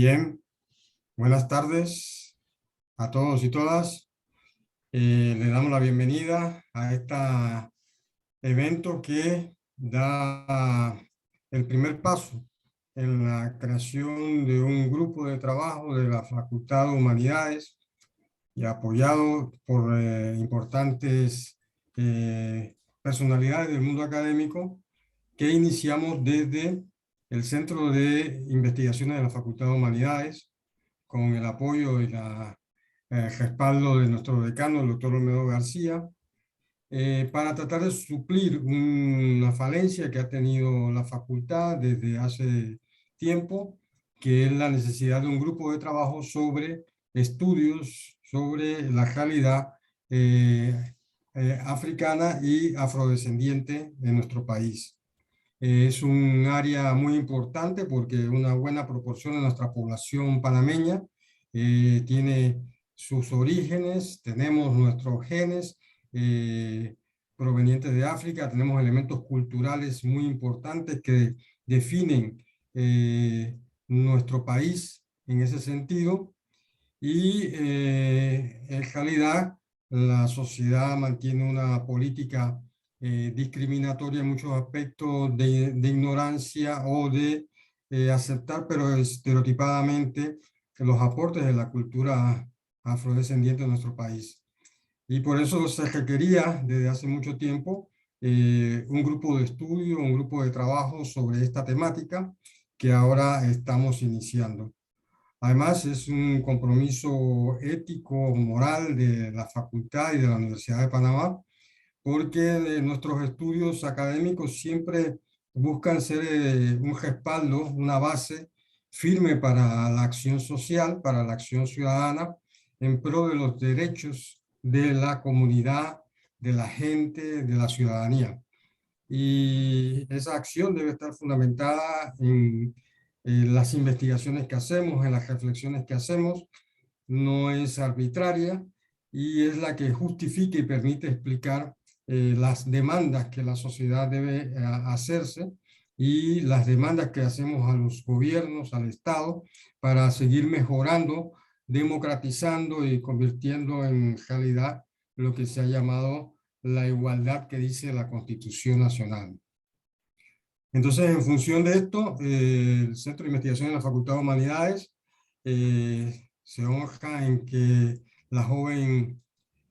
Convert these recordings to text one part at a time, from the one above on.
Bien, buenas tardes a todos y todas. Le damos la bienvenida a este evento que da el primer paso en la creación de un grupo de trabajo de la Facultad de Humanidades y apoyado por importantes personalidades del mundo académico que iniciamos desde el Centro de Investigaciones de la Facultad de Humanidades, con el apoyo y el respaldo de nuestro decano, el doctor Olmedo García, para tratar de suplir una falencia que ha tenido la facultad desde hace tiempo, que es la necesidad de un grupo de trabajo sobre estudios sobre la realidad africana y afrodescendiente de nuestro país. Es un área muy importante porque una buena proporción de nuestra población panameña tiene sus orígenes, tenemos nuestros genes provenientes de África, tenemos elementos culturales muy importantes que definen nuestro país en ese sentido, y en realidad la sociedad mantiene una política discriminatoria en muchos aspectos de ignorancia o de aceptar, pero estereotipadamente, los aportes de la cultura afrodescendiente de nuestro país. Y por eso se requería desde hace mucho tiempo un grupo de estudio, un grupo de trabajo sobre esta temática que ahora estamos iniciando. Además, es un compromiso ético, moral de la facultad y de la Universidad de Panamá, porque nuestros estudios académicos siempre buscan ser un respaldo, una base firme para la acción social, para la acción ciudadana, en pro de los derechos de la comunidad, de la gente, de la ciudadanía. Y esa acción debe estar fundamentada en las investigaciones que hacemos, en las reflexiones que hacemos. No es arbitraria y es la que justifica y permite explicar las demandas que la sociedad debe hacerse y las demandas que hacemos a los gobiernos, al Estado, para seguir mejorando, democratizando y convirtiendo en realidad lo que se ha llamado la igualdad que dice la Constitución Nacional. Entonces, en función de esto, el Centro de Investigación de la Facultad de Humanidades se honra en que la joven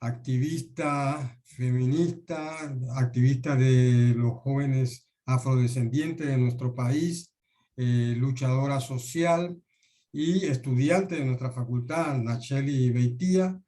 activista feminista, activista de los jóvenes afrodescendientes de nuestro país, luchadora social y estudiante de nuestra facultad, Nacheli Beitia,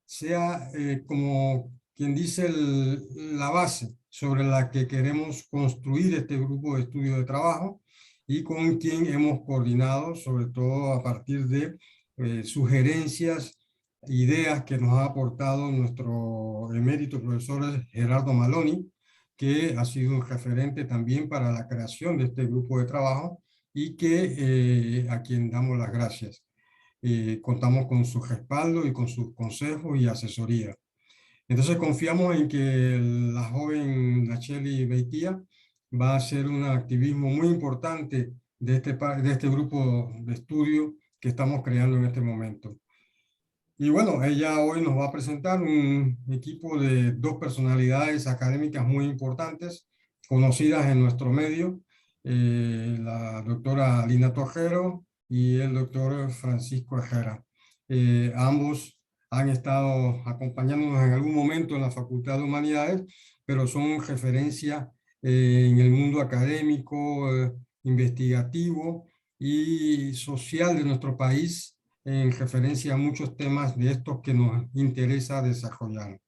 sea como quien dice la base sobre la que queremos construir este grupo de estudio de trabajo y con quien hemos coordinado, sobre todo a partir de sugerencias, ideas que nos ha aportado nuestro emérito profesor Gerardo Maloni, que ha sido un referente también para la creación de este grupo de trabajo y que a quien damos las gracias. Contamos con su respaldo y con sus consejos y asesoría. Entonces confiamos en que la joven Nacheli Beitia va a hacer un activismo muy importante de este grupo de estudio que estamos creando en este momento. Y bueno, ella hoy nos va a presentar un equipo de dos personalidades académicas muy importantes, conocidas en nuestro medio, la doctora Lina Tojero y el doctor Francisco Herrera. Ambos han estado acompañándonos en algún momento en la Facultad de Humanidades, pero son referencia en el mundo académico, investigativo y social de nuestro país, en referencia a muchos temas de estos que nos interesa desarrollar.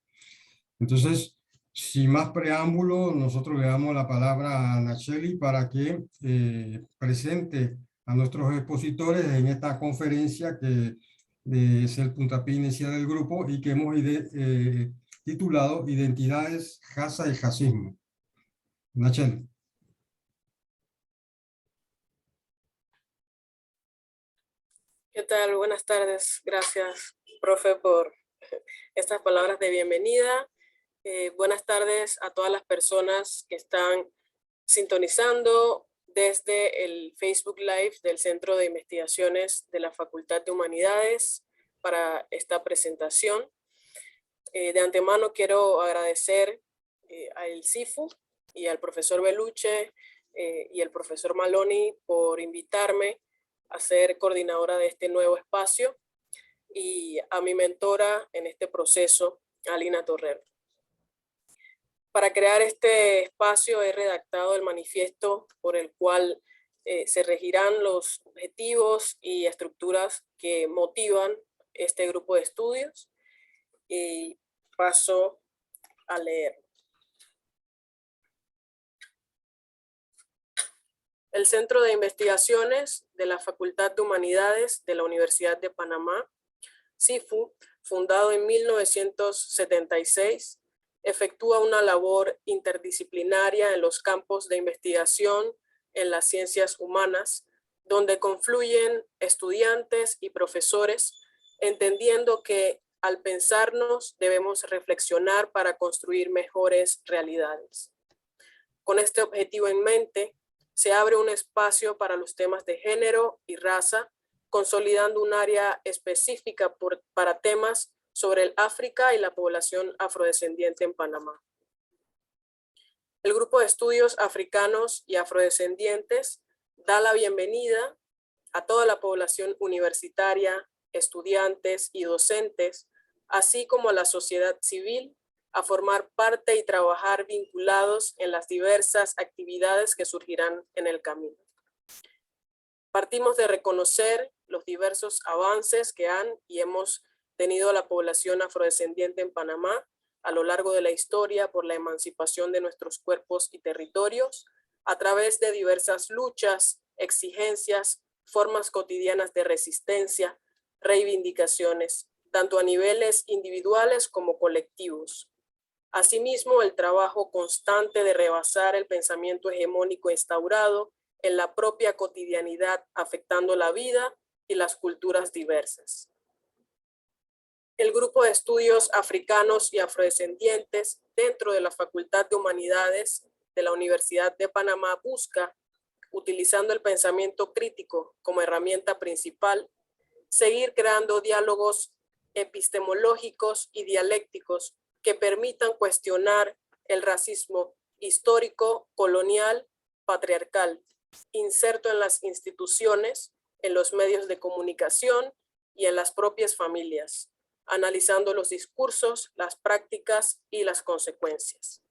Entonces, sin más preámbulo, nosotros le damos la palabra a Nacheli para que presente a nuestros expositores en esta conferencia que es el puntapié inicial del grupo y que hemos titulado Identidades, Raza y Racismo. Nacheli. ¿Qué tal? Buenas tardes. Gracias, profe, por estas palabras de bienvenida. Buenas tardes a todas las personas que están sintonizando desde el Facebook Live del Centro de Investigaciones de la Facultad de Humanidades para esta presentación. De antemano quiero agradecer al CIFU y al profesor Beluche y al profesor Maloney por invitarme a ser coordinadora de este nuevo espacio, y a mi mentora en este proceso, Alina Torrero. Para crear este espacio he redactado el manifiesto por el cual se regirán los objetivos y estructuras que motivan este grupo de estudios, y paso a leer. El Centro de Investigaciones de la Facultad de Humanidades de la Universidad de Panamá, CIFU, fundado en 1976, efectúa una labor interdisciplinaria en los campos de investigación en las ciencias humanas, donde confluyen estudiantes y profesores, entendiendo que al pensarnos debemos reflexionar para construir mejores realidades. Con este objetivo en mente, se abre un espacio para los temas de género y raza, consolidando un área específica para temas sobre el África y la población afrodescendiente en Panamá. El Grupo de Estudios Africanos y Afrodescendientes da la bienvenida a toda la población universitaria, estudiantes y docentes, así como a la sociedad civil, a formar parte y trabajar vinculados en las diversas actividades que surgirán en el camino. Partimos de reconocer los diversos avances que han y hemos tenido la población afrodescendiente en Panamá a lo largo de la historia por la emancipación de nuestros cuerpos y territorios, a través de diversas luchas, exigencias, formas cotidianas de resistencia, reivindicaciones, tanto a niveles individuales como colectivos. Asimismo, el trabajo constante de rebasar el pensamiento hegemónico instaurado en la propia cotidianidad, afectando la vida y las culturas diversas. El Grupo de Estudios Africanos y Afrodescendientes dentro de la Facultad de Humanidades de la Universidad de Panamá busca, utilizando el pensamiento crítico como herramienta principal, seguir creando diálogos epistemológicos y dialécticos que permitan cuestionar el racismo histórico, colonial, patriarcal, inserto en las instituciones, en los medios de comunicación y en las propias familias, analizando los discursos, las prácticas y las consecuencias.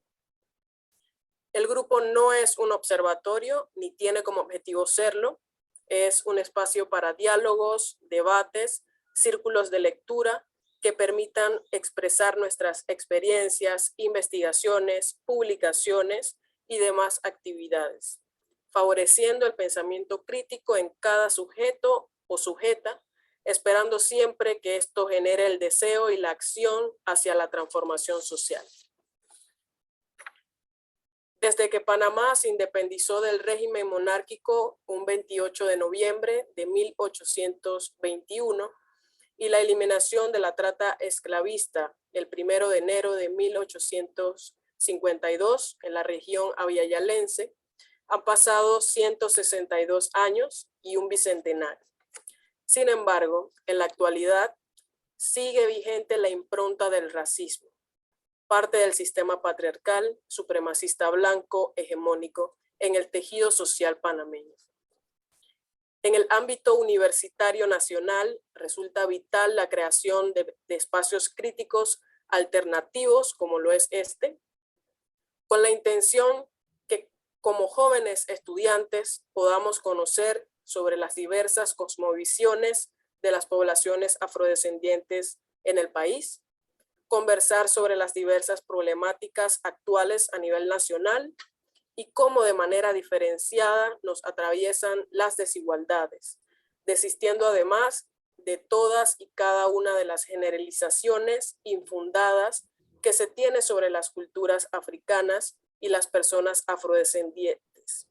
El grupo no es un observatorio ni tiene como objetivo serlo. Es un espacio para diálogos, debates, círculos de lectura que permitan expresar nuestras experiencias, investigaciones, publicaciones y demás actividades, favoreciendo el pensamiento crítico en cada sujeto o sujeta, esperando siempre que esto genere el deseo y la acción hacia la transformación social. Desde que Panamá se independizó del régimen monárquico un 28 de noviembre de 1821 y la eliminación de la trata esclavista el 1 de enero de 1852 en la región aviayalense, han pasado 162 años y un bicentenario. Sin embargo, en la actualidad sigue vigente la impronta del racismo, parte del sistema patriarcal, supremacista blanco, hegemónico, en el tejido social panameño. En el ámbito universitario nacional resulta vital la creación de espacios críticos alternativos, como lo es este, con la intención que como jóvenes estudiantes podamos conocer sobre las diversas cosmovisiones de las poblaciones afrodescendientes en el país, conversar sobre las diversas problemáticas actuales a nivel nacional y cómo de manera diferenciada nos atraviesan las desigualdades, desistiendo además de todas y cada una de las generalizaciones infundadas que se tiene sobre las culturas africanas y las personas afrodescendientes,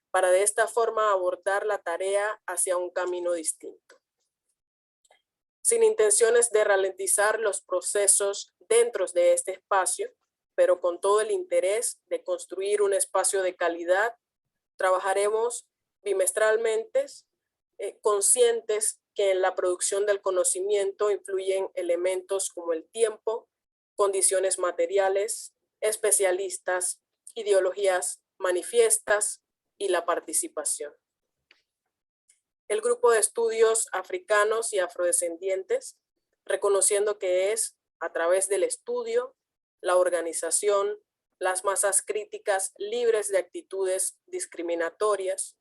para de esta forma abordar la tarea hacia un camino distinto. Sin intenciones de ralentizar los procesos dentro de este espacio, pero con todo el interés de construir un espacio de calidad, Trabajaremos bimestralmente, conscientes que en la producción del conocimiento influyen elementos como el tiempo, condiciones materiales, especialistas, ideologías manifiestas y la participación. El grupo de estudios africanos y afrodescendientes, reconociendo que es a través del estudio, la organización, las masas críticas libres de actitudes discriminatorias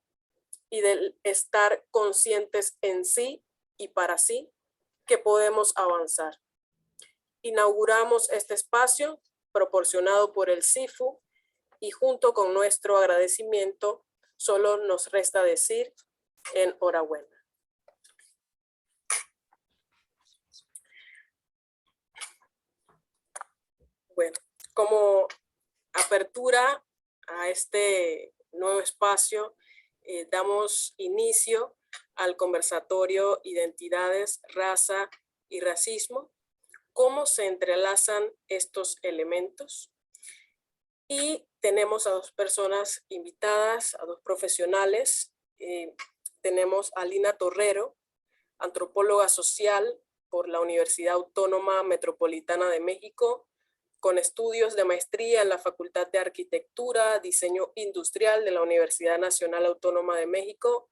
y del estar conscientes en sí y para sí, que podemos avanzar. Inauguramos este espacio proporcionado por el CIFU y junto con nuestro agradecimiento, solo nos resta decir enhorabuena. Bueno, como apertura a este nuevo espacio, damos inicio al conversatorio Identidades, Raza y Racismo. ¿Cómo se entrelazan estos elementos? Y tenemos a dos personas invitadas, a dos profesionales. Tenemos a Lina Torrero, antropóloga social por la Universidad Autónoma Metropolitana de México, con estudios de maestría en la Facultad de Arquitectura, Diseño Industrial de la Universidad Nacional Autónoma de México.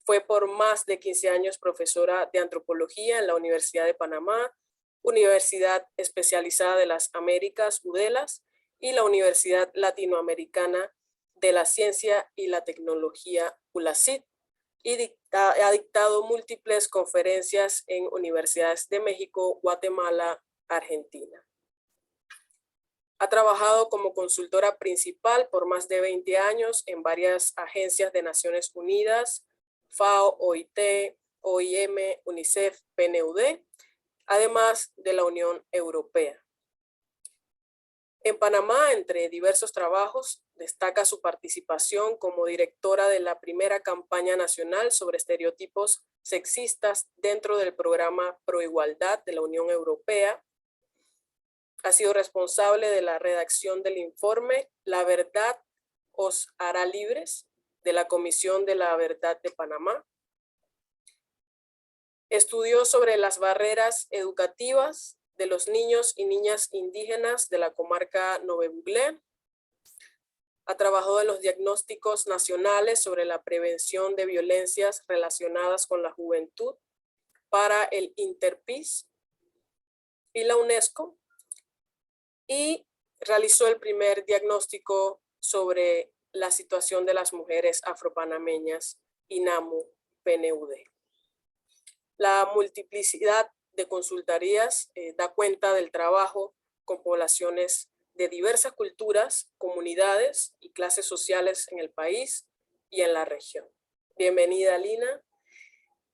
Fue por más de 15 años profesora de antropología en la Universidad de Panamá, Universidad Especializada de las Américas, UDELAS, y la Universidad Latinoamericana de la Ciencia y la Tecnología, ULACIT, y ha dictado múltiples conferencias en universidades de México, Guatemala, Argentina. Ha trabajado como consultora principal por más de 20 años en varias agencias de Naciones Unidas, FAO, OIT, OIM, UNICEF, PNUD, además de la Unión Europea. En Panamá, entre diversos trabajos, destaca su participación como directora de la primera campaña nacional sobre estereotipos sexistas dentro del programa Proigualdad de la Unión Europea. Ha sido responsable de la redacción del informe La verdad os hará libres, de la Comisión de la Verdad de Panamá. Estudió sobre las barreras educativas de los niños y niñas indígenas de la comarca Nove Buglé. Ha trabajado en los diagnósticos nacionales sobre la prevención de violencias relacionadas con la juventud para el Interpeace y la UNESCO, y realizó el primer diagnóstico sobre la situación de las mujeres afropanameñas, INAMU-PNUD. La multiplicidad de consultorías da cuenta del trabajo con poblaciones de diversas culturas, comunidades y clases sociales en el país y en la región. Bienvenida, Lina.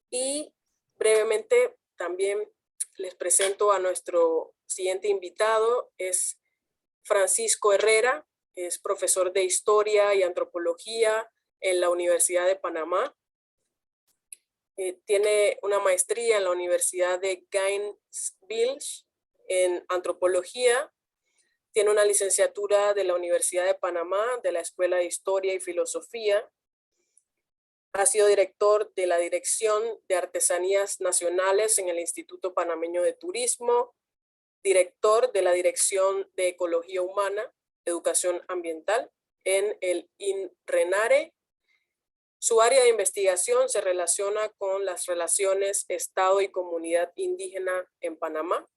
Y brevemente también les presento a nuestro siguiente invitado. Es Francisco Herrera, es profesor de Historia y Antropología en la Universidad de Panamá. Tiene una maestría en la Universidad de Gainesville en Antropología. Tiene una licenciatura de la Universidad de Panamá, de la Escuela de Historia y Filosofía. Ha sido director de la Dirección de Artesanías Nacionales en el Instituto Panameño de Turismo, director de la Dirección de Ecología Humana, Educación Ambiental en el INRENARE. Su área de investigación se relaciona con las relaciones Estado y comunidad indígena en Panamá.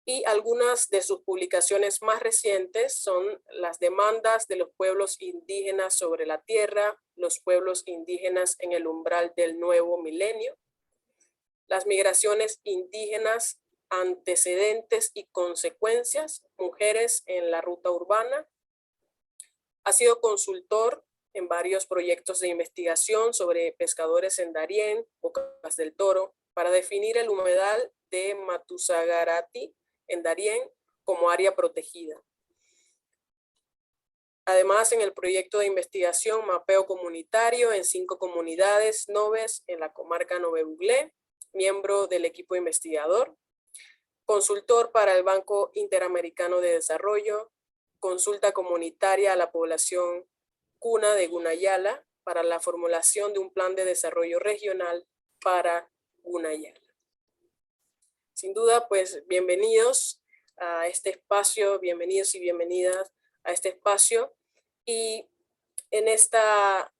Y algunas de sus publicaciones más recientes son las demandas de los pueblos indígenas sobre la tierra, los pueblos indígenas en el umbral del nuevo milenio, las migraciones indígenas, antecedentes y consecuencias, mujeres en la ruta urbana. Ha sido consultor en varios proyectos de investigación sobre pescadores en Darién, Bocas del Toro, para definir el humedal de Matusagarati en Darién como área protegida. Además, en el proyecto de investigación Mapeo Comunitario en 5 comunidades noves en la comarca Nove Buglé, miembro del equipo investigador, consultor para el Banco Interamericano de Desarrollo, consulta comunitaria a la población cuna de Gunayala para la formulación de un plan de desarrollo regional para Gunayala. Sin duda, pues bienvenidos a este espacio, bienvenidos y bienvenidas a este espacio. Y en esta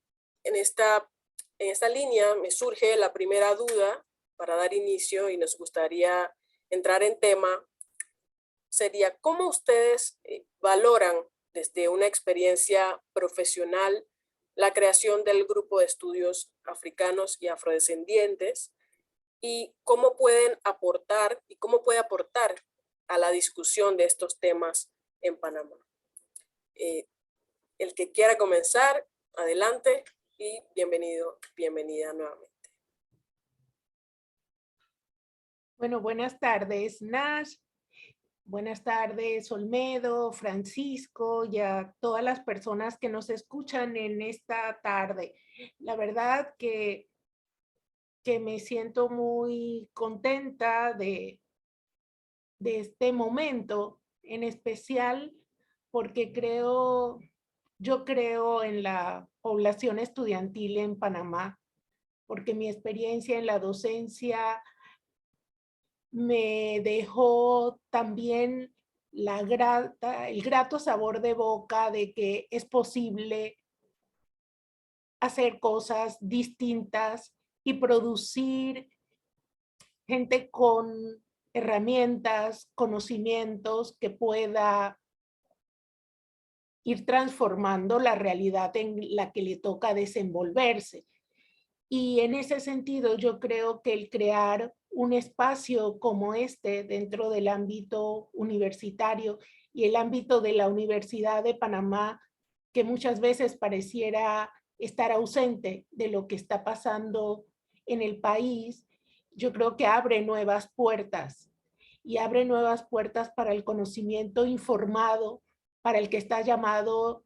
línea me surge la primera duda para dar inicio y nos gustaría entrar en tema. Sería, ¿cómo ustedes valoran desde una experiencia profesional la creación del grupo de estudios africanos y afrodescendientes? ¿Y cómo pueden aportar y cómo puede aportar a la discusión de estos temas en Panamá? El que quiera comenzar, adelante y bienvenido, bienvenida nuevamente. Bueno, buenas tardes, Nash. Buenas tardes, Olmedo, Francisco y a todas las personas que nos escuchan en esta tarde. La verdad que me siento muy contenta de este momento, en especial porque yo creo en la población estudiantil en Panamá, porque mi experiencia en la docencia me dejó también el grato sabor de boca de que es posible hacer cosas distintas y producir gente con herramientas, conocimientos que pueda ir transformando la realidad en la que le toca desenvolverse. Y en ese sentido, yo creo que el crear un espacio como este dentro del ámbito universitario y el ámbito de la Universidad de Panamá, que muchas veces pareciera estar ausente de lo que está pasando en el país, yo creo que abre nuevas puertas y abre nuevas puertas para el conocimiento informado, para el que está llamado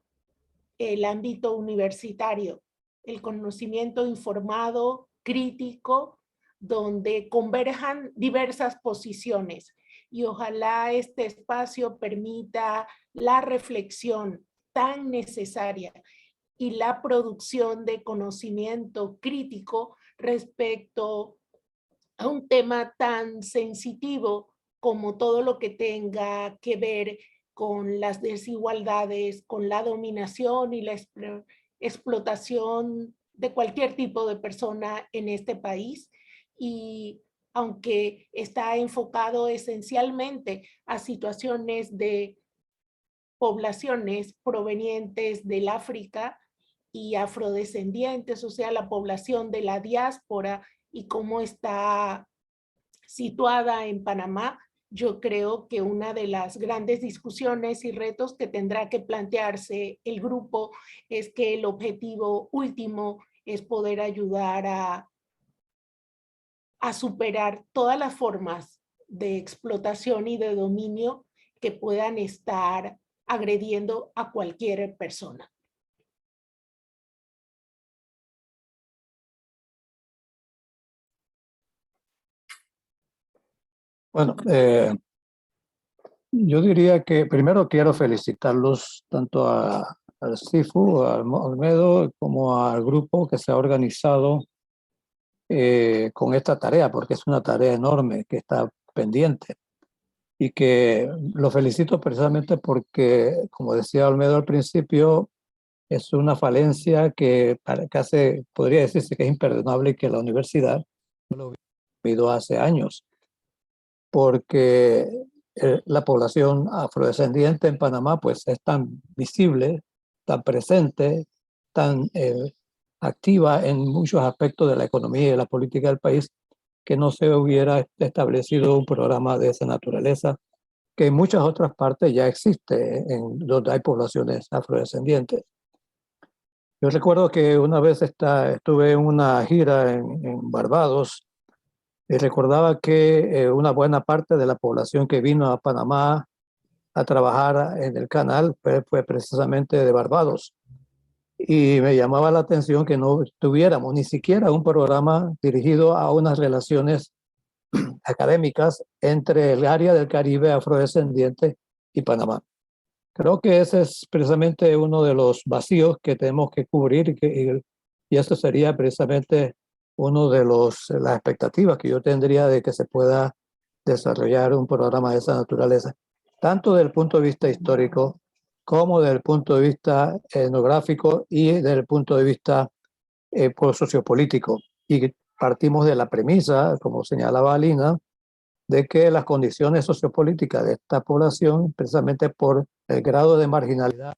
el ámbito universitario, el conocimiento informado, crítico, donde converjan diversas posiciones. Y ojalá este espacio permita la reflexión tan necesaria y la producción de conocimiento crítico respecto a un tema tan sensitivo como todo lo que tenga que ver con las desigualdades, con la dominación y la explotación de cualquier tipo de persona en este país. Y aunque está enfocado esencialmente a situaciones de poblaciones provenientes del África y afrodescendientes, o sea, la población de la diáspora y cómo está situada en Panamá, yo creo que una de las grandes discusiones y retos que tendrá que plantearse el grupo es que el objetivo último es poder ayudar a superar todas las formas de explotación y de dominio que puedan estar agrediendo a cualquier persona. Bueno, yo diría que primero quiero felicitarlos tanto al CIFU, al Olmedo, como al grupo que se ha organizado con esta tarea, porque es una tarea enorme que está pendiente. Y que lo felicito precisamente porque, como decía Olmedo al principio, es una falencia que casi podría decirse que es imperdonable y que la universidad no lo hubiera vivido hace años, porque la población afrodescendiente en Panamá pues es tan visible, tan presente, tan activa en muchos aspectos de la economía y de la política del país, que no se hubiera establecido un programa de esa naturaleza, que en muchas otras partes ya existe, en donde hay poblaciones afrodescendientes. Yo recuerdo que una vez estuve en una gira en Barbados y recordaba que una buena parte de la población que vino a Panamá a trabajar en el canal fue precisamente de Barbados. Y me llamaba la atención que no tuviéramos ni siquiera un programa dirigido a unas relaciones académicas entre el área del Caribe afrodescendiente y Panamá. Creo que ese es precisamente uno de los vacíos que tenemos que cubrir y eso sería precisamente uno de las expectativas que yo tendría de que se pueda desarrollar un programa de esa naturaleza, tanto desde el punto de vista histórico como desde el punto de vista etnográfico y desde el punto de vista sociopolítico. Y partimos de la premisa, como señalaba Alina, de que las condiciones sociopolíticas de esta población, precisamente por el grado de marginalidad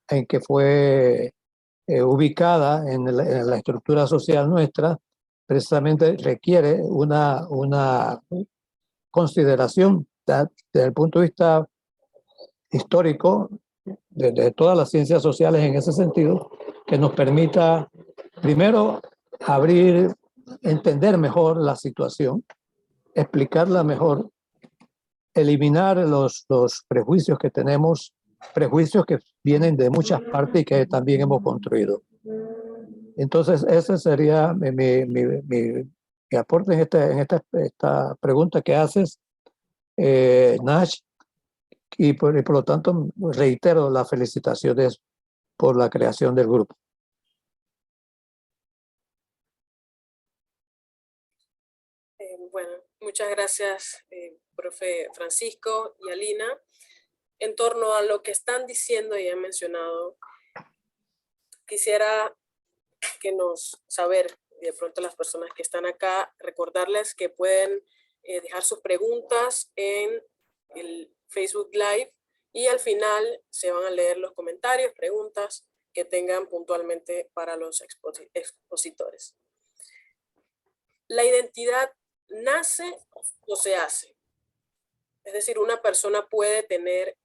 en que fue ubicada en la estructura social nuestra, precisamente requiere una consideración desde el punto de vista histórico de todas las ciencias sociales en ese sentido, que nos permita primero entender mejor la situación, explicarla mejor, eliminar los prejuicios que tenemos, prejuicios que vienen de muchas partes y que también hemos construido. Entonces, ese sería mi aporte en esta pregunta que haces, Nash, y por lo tanto reitero las felicitaciones por la creación del grupo. Bueno, muchas gracias, profe Francisco y Alina. En torno a lo que están diciendo y han mencionado, quisiera que nos saber, de pronto las personas que están acá, recordarles que pueden dejar sus preguntas en el Facebook Live y al final se van a leer los comentarios, preguntas que tengan puntualmente para los expositores. La identidad nace o se hace. Es decir, una persona puede tener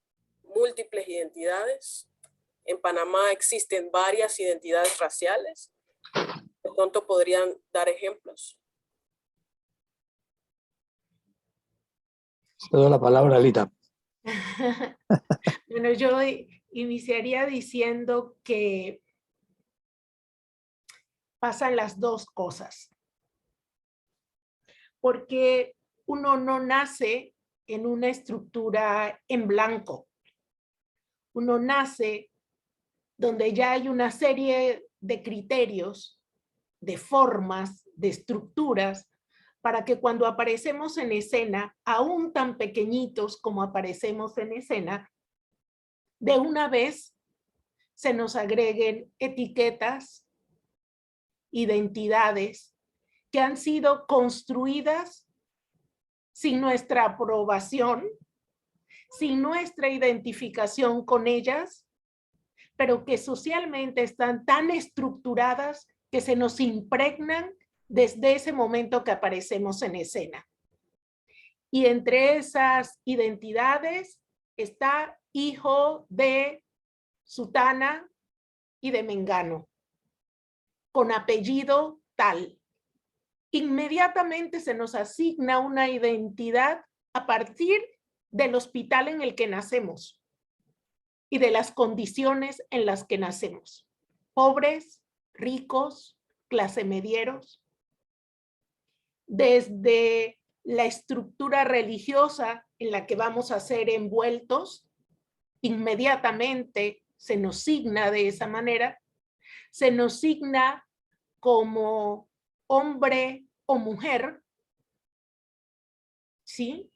múltiples identidades. En Panamá existen varias identidades raciales. De pronto podrían dar ejemplos. Te doy la palabra, Alita. Bueno, yo iniciaría diciendo que pasan las dos cosas. Porque uno no nace en una estructura en blanco. Uno nace donde ya hay una serie de criterios, de formas, de estructuras, para que cuando aparecemos en escena, aún tan pequeñitos como aparecemos en escena, de una vez se nos agreguen etiquetas, identidades que han sido construidas sin nuestra aprobación, sin nuestra identificación con ellas, pero que socialmente están tan estructuradas que se nos impregnan desde ese momento que aparecemos en escena. Y entre esas identidades está hijo de sutana y de mengano, con apellido tal. Inmediatamente se nos asigna una identidad a partir del hospital en el que nacemos y de las condiciones en las que nacemos. Pobres, ricos, clase medieros. Desde la estructura religiosa en la que vamos a ser envueltos, inmediatamente se nos signa de esa manera, se nos signa como hombre o mujer, ¿sí?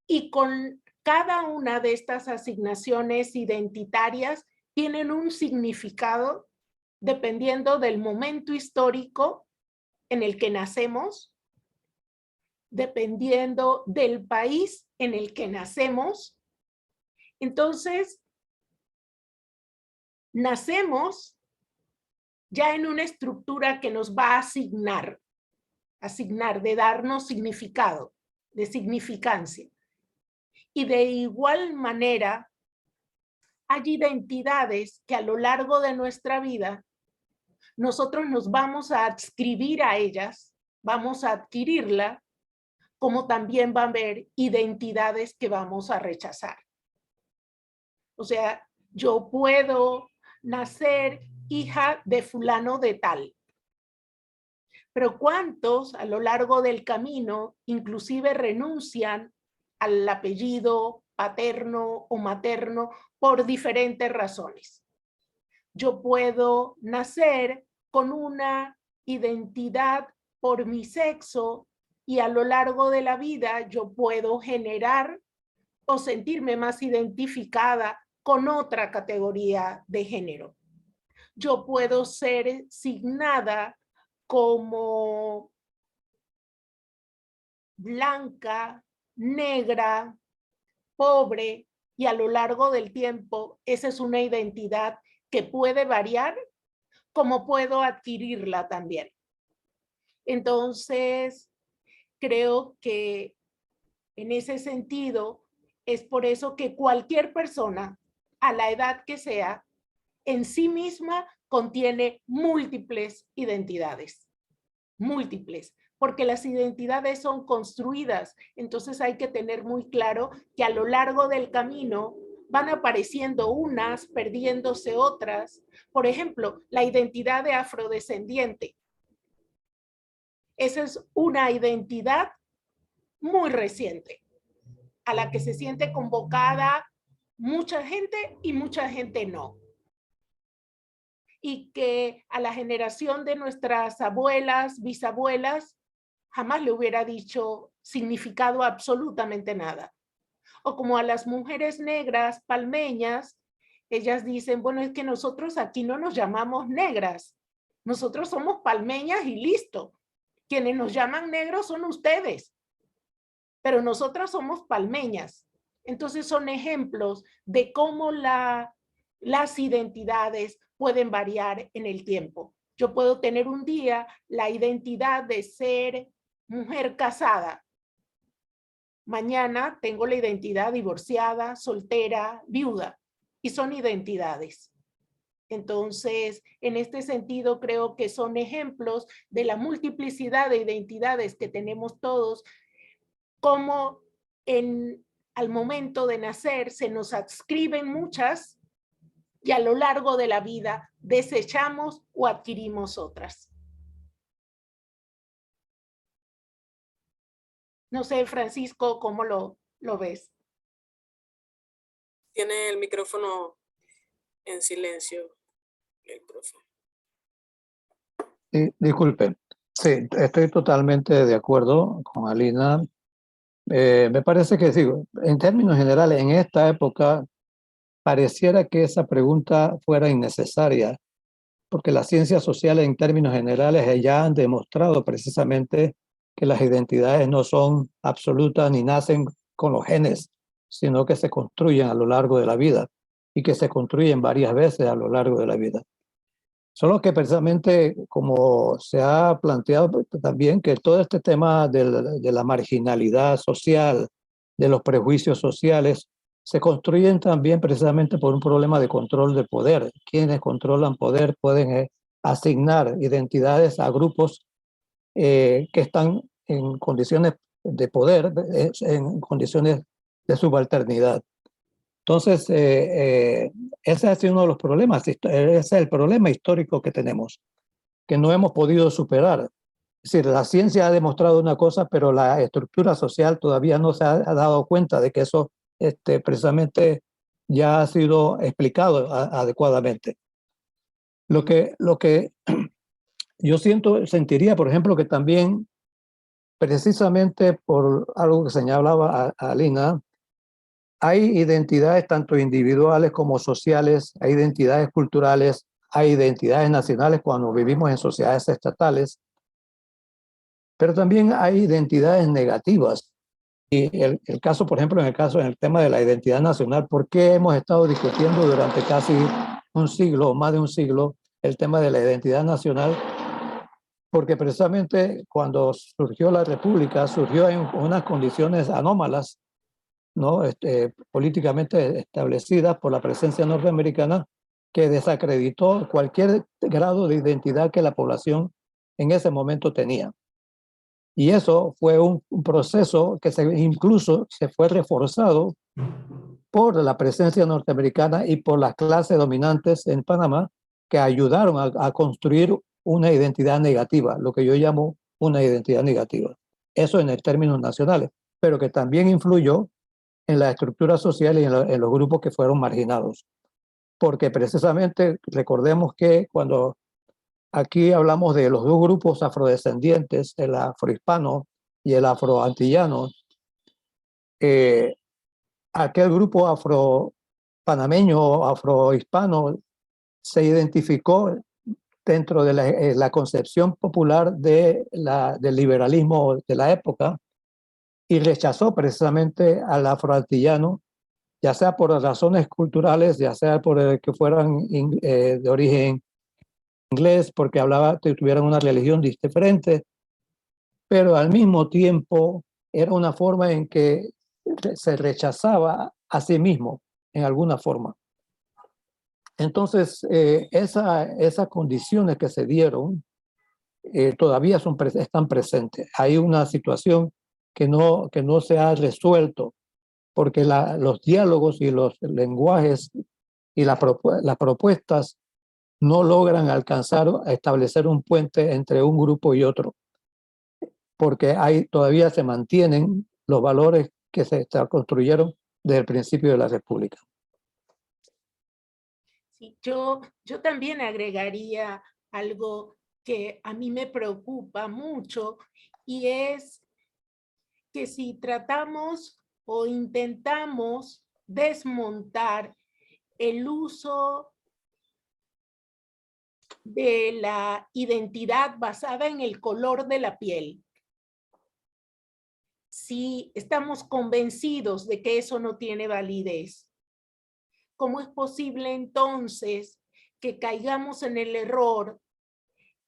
Y con cada una de estas asignaciones identitarias tienen un significado dependiendo del momento histórico en el que nacemos, dependiendo del país en el que nacemos. Entonces, nacemos ya en una estructura que nos va a asignar, de darnos significado, de significancia. Y de igual manera, hay identidades que a lo largo de nuestra vida, nosotros nos vamos a adscribir a ellas, vamos a adquirirla, como también va a haber identidades que vamos a rechazar. O sea, yo puedo nacer hija de fulano de tal. Pero ¿cuántos a lo largo del camino inclusive renuncian al apellido paterno o materno por diferentes razones. Yo puedo nacer con una identidad por mi sexo y a lo largo de la vida yo puedo generar o sentirme más identificada con otra categoría de género. Yo puedo ser signada como blanca, negra, pobre, y a lo largo del tiempo esa es una identidad que puede variar, como puedo adquirirla también. Entonces, creo que en ese sentido es por eso que cualquier persona, a la edad que sea, en sí misma contiene múltiples identidades, múltiples, porque las identidades son construidas. Entonces hay que tener muy claro que a lo largo del camino van apareciendo unas, perdiéndose otras. Por ejemplo, la identidad de afrodescendiente. Esa es una identidad muy reciente, a la que se siente convocada mucha gente y mucha gente no. Y que a la generación de nuestras abuelas, bisabuelas, jamás le hubiera dicho significado absolutamente nada. O como a las mujeres negras palmeñas, ellas dicen, bueno, es que nosotros aquí no nos llamamos negras, nosotros somos palmeñas y listo. Quienes nos llaman negros son ustedes, pero nosotras somos palmeñas. Entonces son ejemplos de cómo las identidades pueden variar en el tiempo. Yo puedo tener un día la identidad de ser mujer casada. Mañana tengo la identidad divorciada, soltera, viuda, y son identidades. Entonces, en este sentido, creo que son ejemplos de la multiplicidad de identidades que tenemos todos, como al momento de nacer se nos adscriben muchas y a lo largo de la vida desechamos o adquirimos otras. No sé, Francisco, ¿cómo lo ves? Tiene el micrófono en silencio, el profe. Disculpe, sí, estoy totalmente de acuerdo con Alina. Me parece que, digo, en términos generales, en esta época pareciera que esa pregunta fuera innecesaria, porque las ciencias sociales en términos generales ya han demostrado precisamente que las identidades no son absolutas ni nacen con los genes, sino que se construyen a lo largo de la vida y que se construyen varias veces a lo largo de la vida. Solo que precisamente, como se ha planteado también, que todo este tema de la marginalidad social, de los prejuicios sociales, se construyen también precisamente por un problema de control de poder. Quienes controlan poder pueden asignar identidades a grupos que están en condiciones de poder, en condiciones de subalternidad. Entonces, ese ha sido uno de los problemas, ese es el problema histórico que tenemos, que no hemos podido superar. Es decir, la ciencia ha demostrado una cosa, pero la estructura social todavía no se ha dado cuenta de que eso precisamente ya ha sido explicado adecuadamente. Lo que yo sentiría, por ejemplo, que también, precisamente por algo que señalaba a Alina, hay identidades tanto individuales como sociales, hay identidades culturales, hay identidades nacionales cuando vivimos en sociedades estatales, pero también hay identidades negativas. Y el caso, por ejemplo, en el tema de la identidad nacional, ¿por qué hemos estado discutiendo durante casi un siglo, más de un siglo, el tema de la identidad nacional? Porque precisamente cuando surgió la República, surgió en unas condiciones anómalas, ¿no? Políticamente establecidas por la presencia norteamericana, que desacreditó cualquier grado de identidad que la población en ese momento tenía. Y eso fue un proceso que incluso se fue reforzado por la presencia norteamericana y por las clases dominantes en Panamá, que ayudaron a construir una identidad negativa, lo que yo llamo una identidad negativa. Eso en términos nacionales, pero que también influyó en la estructura social y en los grupos que fueron marginados. Porque precisamente recordemos que cuando aquí hablamos de los dos grupos afrodescendientes, el afrohispano y el afroantillano, aquel grupo afropanameño o afrohispano se identificó dentro de la concepción popular del liberalismo de la época y rechazó precisamente al afroantillano, ya sea por razones culturales, ya sea por que fueran de origen inglés, porque tuvieran una religión diferente, pero al mismo tiempo era una forma en que se rechazaba a sí mismo, en alguna forma. Entonces, esas condiciones que se dieron todavía están presentes. Hay una situación que no se ha resuelto, porque los diálogos y los lenguajes y las propuestas no logran alcanzar a establecer un puente entre un grupo y otro, porque todavía se mantienen los valores que se construyeron desde el principio de la República. Sí, yo también agregaría algo que a mí me preocupa mucho, y es que si tratamos o intentamos desmontar el uso de la identidad basada en el color de la piel, si estamos convencidos de que eso no tiene validez, ¿cómo es posible entonces que caigamos en el error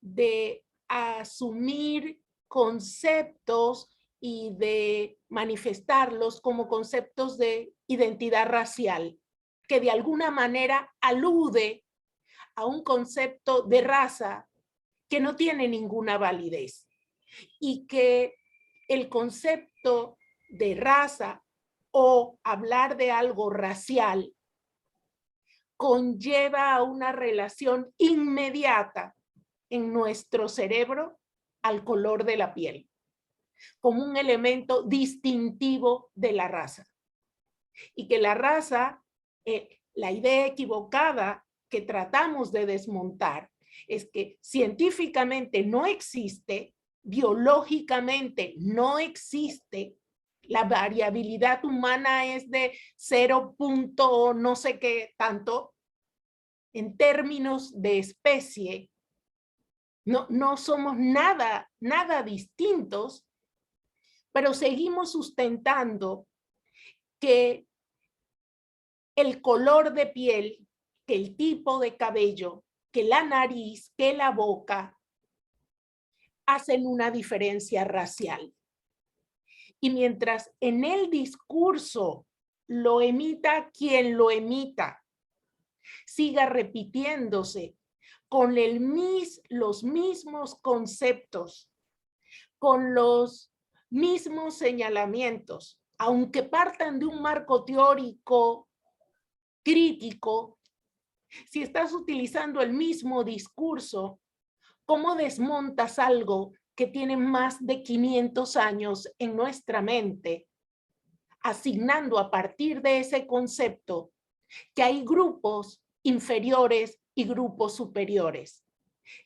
de asumir conceptos y de manifestarlos como conceptos de identidad racial, que de alguna manera alude a un concepto de raza que no tiene ninguna validez, y que el concepto de raza o hablar de algo racial conlleva a una relación inmediata en nuestro cerebro al color de la piel, como un elemento distintivo de la raza. Y que la raza, la idea equivocada que tratamos de desmontar, es que científicamente no existe, biológicamente no existe, la variabilidad humana es de 0. No sé qué tanto, en términos de especie, no somos nada distintos, pero seguimos sustentando que el color de piel, que el tipo de cabello, que la nariz, que la boca, hacen una diferencia racial. Y mientras en el discurso lo emita quien lo emita, siga repitiéndose con los mismos conceptos, con los mismos señalamientos, aunque partan de un marco teórico crítico, si estás utilizando el mismo discurso, ¿cómo desmontas algo que tiene más de 500 años en nuestra mente, asignando a partir de ese concepto que hay grupos inferiores y grupos superiores,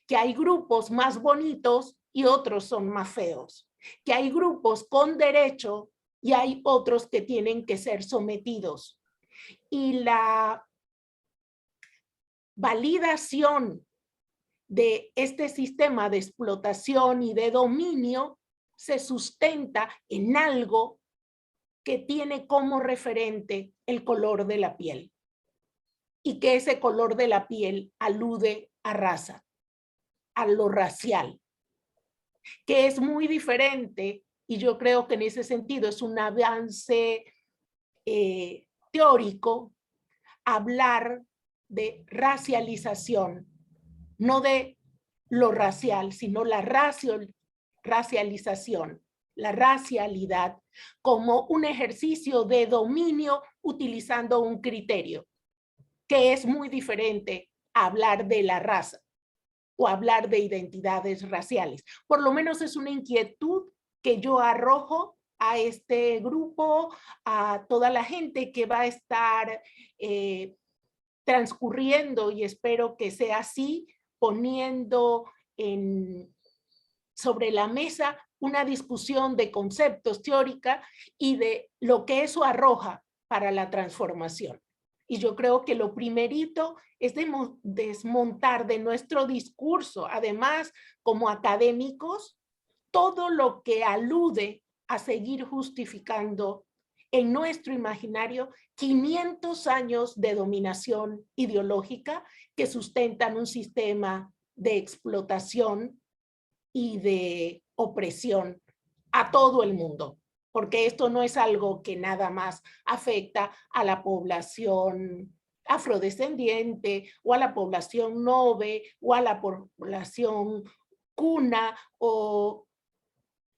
que hay grupos más bonitos y otros son más feos, que hay grupos con derecho y hay otros que tienen que ser sometidos? Y la validación de este sistema de explotación y de dominio se sustenta en algo que tiene como referente el color de la piel, y que ese color de la piel alude a raza, a lo racial, que es muy diferente, y yo creo que en ese sentido es un avance teórico hablar de racialización, no de lo racial, sino la racialización, la racialidad, como un ejercicio de dominio utilizando un criterio, que es muy diferente a hablar de la raza o hablar de identidades raciales. Por lo menos es una inquietud que yo arrojo a este grupo, a toda la gente que va a estar transcurriendo, y espero que sea así, poniendo sobre la mesa una discusión de conceptos teórica y de lo que eso arroja para la transformación. Y yo creo que lo primerito es desmontar de nuestro discurso, además como académicos, todo lo que alude a seguir justificando en nuestro imaginario 500 años de dominación ideológica que sustentan un sistema de explotación y de opresión a todo el mundo, porque esto no es algo que nada más afecta a la población afrodescendiente o a la población nobe o a la población cuna o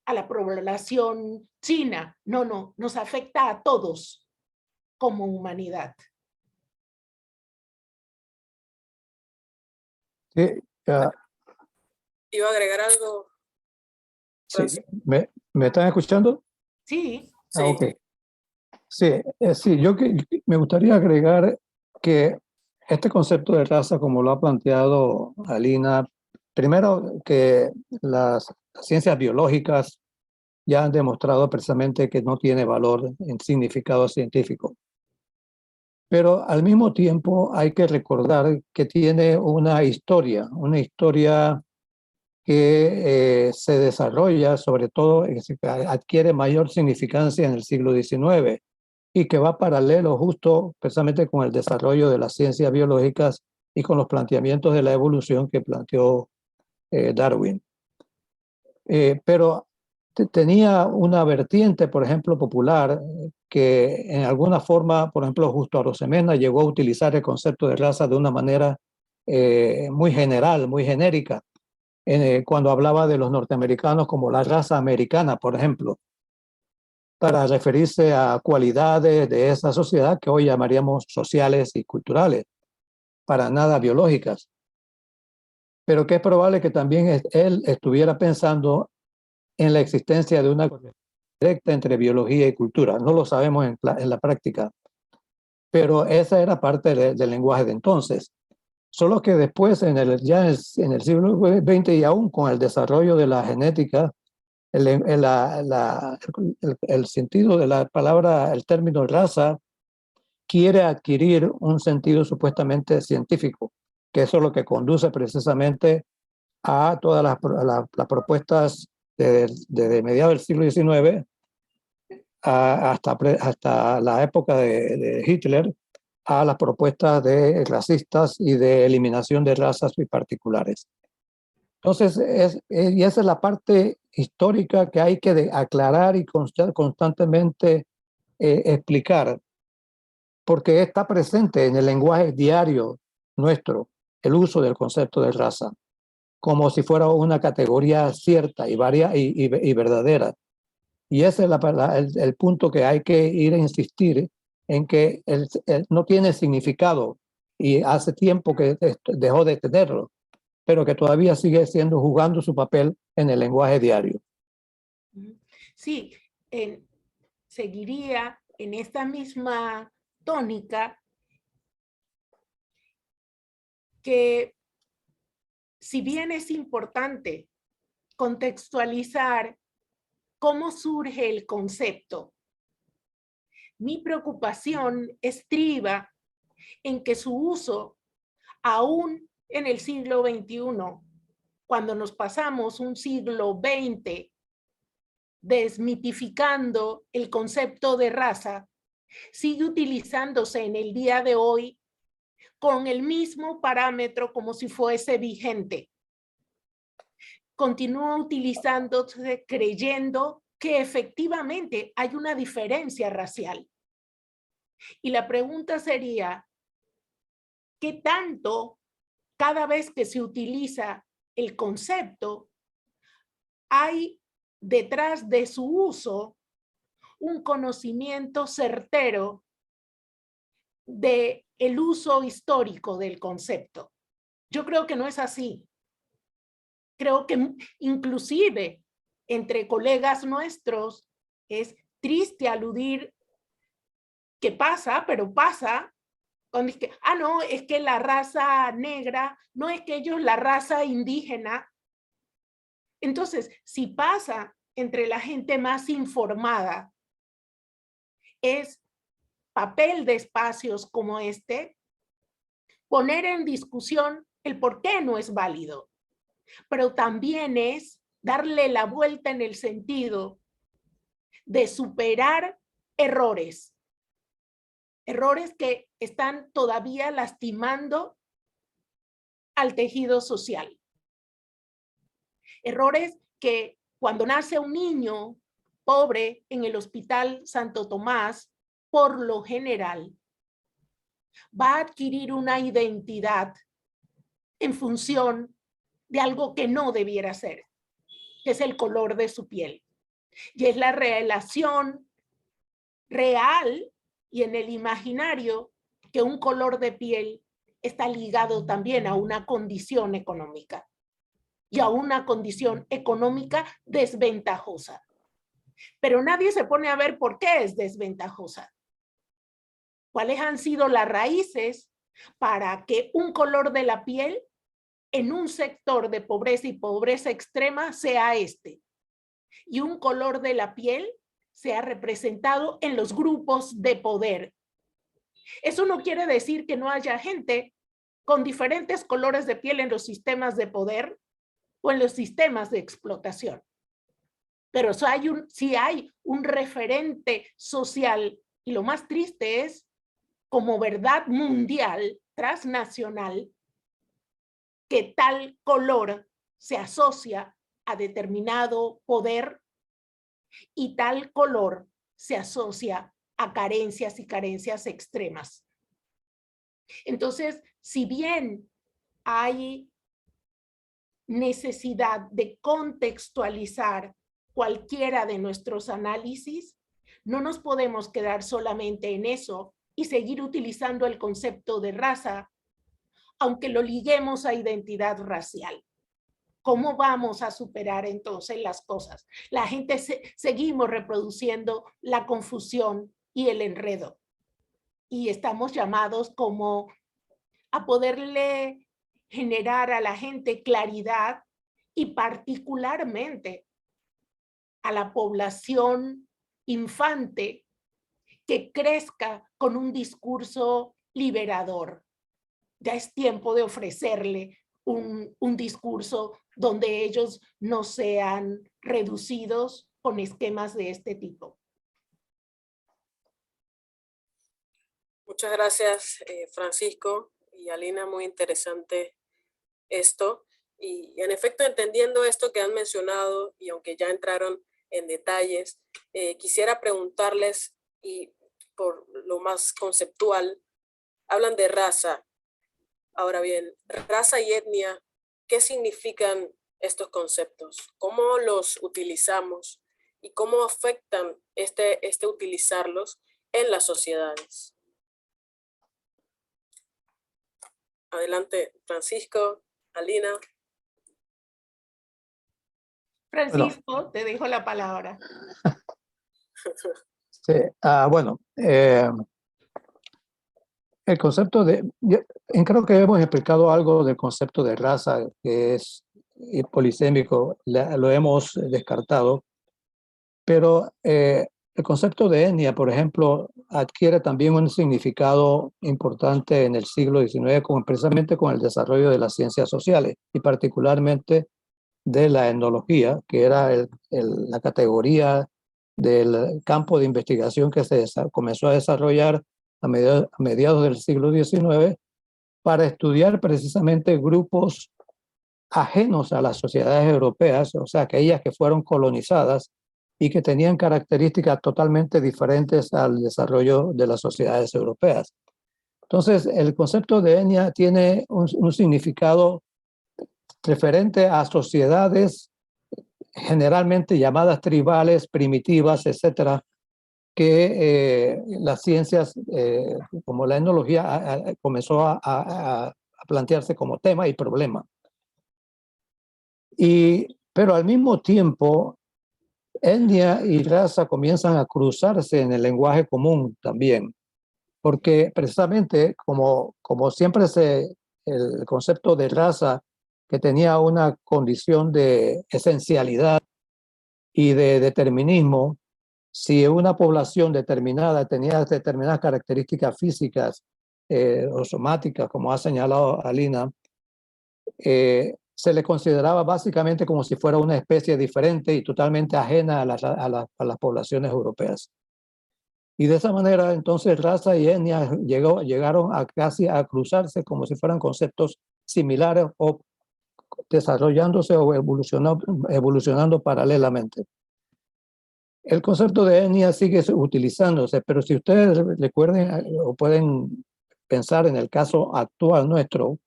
a la población china. No, no, nos afecta a todos como humanidad. Sí, ¿Iba a agregar algo? sí. ¿Me están escuchando? Sí. Sí. Ok. Sí, sí, me gustaría agregar que este concepto de raza, como lo ha planteado Alina, primero que las ciencias biológicas ya han demostrado precisamente que no tiene valor en significado científico. Pero al mismo tiempo hay que recordar que tiene una historia que se desarrolla, sobre todo, adquiere mayor significancia en el siglo XIX y que va paralelo justo precisamente con el desarrollo de las ciencias biológicas y con los planteamientos de la evolución que planteó Darwin. Pero tenía una vertiente, por ejemplo, popular, que en alguna forma, por ejemplo, Justo Arosemena llegó a utilizar el concepto de raza de una manera muy general, muy genérica, cuando hablaba de los norteamericanos como la raza americana, por ejemplo, para referirse a cualidades de esa sociedad que hoy llamaríamos sociales y culturales, para nada biológicas. Pero que es probable que también él estuviera pensando en la existencia de una conexión directa entre biología y cultura. No lo sabemos en la práctica, pero esa era parte del lenguaje de entonces. Solo que después, ya en el siglo XX y aún con el desarrollo de la genética, el sentido de la palabra, el término raza, quiere adquirir un sentido supuestamente científico, que eso es lo que conduce precisamente a todas las propuestas de mediados del siglo XIX hasta la época de Hitler, a las propuestas de racistas y de eliminación de razas y particulares. Entonces, y esa es la parte histórica que hay que aclarar y constantemente explicar, porque está presente en el lenguaje diario nuestro, el uso del concepto de raza, como si fuera una categoría cierta y verdadera. Y ese es el punto que hay que ir a insistir en que no tiene significado y hace tiempo que dejó de tenerlo, pero que todavía sigue jugando su papel en el lenguaje diario. Sí, seguiría en esta misma tónica que si bien es importante contextualizar cómo surge el concepto, mi preocupación estriba en que su uso, aún en el siglo XXI, cuando nos pasamos un siglo XX desmitificando el concepto de raza, sigue utilizándose en el día de hoy con el mismo parámetro como si fuese vigente. Continúa utilizándose creyendo que efectivamente hay una diferencia racial. Y la pregunta sería, ¿qué tanto cada vez que se utiliza el concepto hay detrás de su uso un conocimiento certero del uso histórico del concepto? Yo creo que no es así. Creo que inclusive entre colegas nuestros Es triste aludir que pasa, pero pasa, cuando es que, no, es que la raza negra, no es que ellos la raza indígena. Entonces, si pasa entre la gente más informada, es papel de espacios como este, poner en discusión el por qué no es válido, pero también es darle la vuelta en el sentido de superar errores que están todavía lastimando al tejido social. Errores que cuando nace un niño pobre en el Hospital Santo Tomás, por lo general, va a adquirir una identidad en función de algo que no debiera ser, que es el color de su piel. Y es la relación real y en el imaginario que un color de piel está ligado también a una condición económica y a una condición económica desventajosa. Pero nadie se pone a ver por qué es desventajosa. ¿Cuáles han sido las raíces para que un color de la piel en un sector de pobreza y pobreza extrema sea este? Y un color de la piel sea representado en los grupos de poder. Eso no quiere decir que no haya gente con diferentes colores de piel en los sistemas de poder o en los sistemas de explotación. Pero sí hay un referente social, y lo más triste es, como verdad mundial, transnacional, que tal color se asocia a determinado poder y tal color se asocia a carencias y carencias extremas. Entonces, si bien hay necesidad de contextualizar cualquiera de nuestros análisis, no nos podemos quedar solamente en eso y seguir utilizando el concepto de raza, aunque lo liguemos a identidad racial. ¿Cómo vamos a superar entonces las cosas? La gente seguimos reproduciendo la confusión y el enredo. Y estamos llamados como a poderle generar a la gente claridad y particularmente a la población infante que crezca con un discurso liberador. Ya es tiempo de ofrecerle un discurso donde ellos no sean reducidos con esquemas de este tipo. Muchas gracias, Francisco y Alina, muy interesante esto. Y en efecto, entendiendo esto que han mencionado, y aunque ya entraron en detalles, quisiera preguntarles, y por lo más conceptual, hablan de raza. Ahora bien, raza y etnia, ¿qué significan estos conceptos? ¿Cómo los utilizamos? ¿Y cómo afectan este utilizarlos en las sociedades? Adelante, Francisco, Alina. Francisco, Bueno, te dejo la palabra. sí, bueno, el concepto creo que hemos explicado algo del concepto de raza, que es polisémico, lo hemos descartado, pero el concepto de etnia, por ejemplo, adquiere también un significado importante en el siglo XIX, precisamente con el desarrollo de las ciencias sociales y particularmente de la etnología, que era la categoría del campo de investigación que comenzó a desarrollar a mediados del siglo XIX para estudiar precisamente grupos ajenos a las sociedades europeas, o sea, aquellas que fueron colonizadas y que tenían características totalmente diferentes al desarrollo de las sociedades europeas. Entonces, el concepto de etnia tiene un significado referente a sociedades generalmente llamadas tribales, primitivas, etcétera, que las ciencias como la etnología comenzó a plantearse como tema y problema. Pero al mismo tiempo, etnia y raza comienzan a cruzarse en el lenguaje común también, porque precisamente como siempre el concepto de raza, que tenía una condición de esencialidad y de determinismo, si una población determinada tenía determinadas características físicas o somáticas, como ha señalado Alina, se le consideraba básicamente como si fuera una especie diferente y totalmente ajena a las poblaciones europeas. Y de esa manera, entonces, raza y etnia llegaron a casi a cruzarse como si fueran conceptos similares o desarrollándose o evolucionando paralelamente. El concepto de etnia sigue utilizándose, pero si ustedes recuerden o pueden pensar en el caso actual nuestro,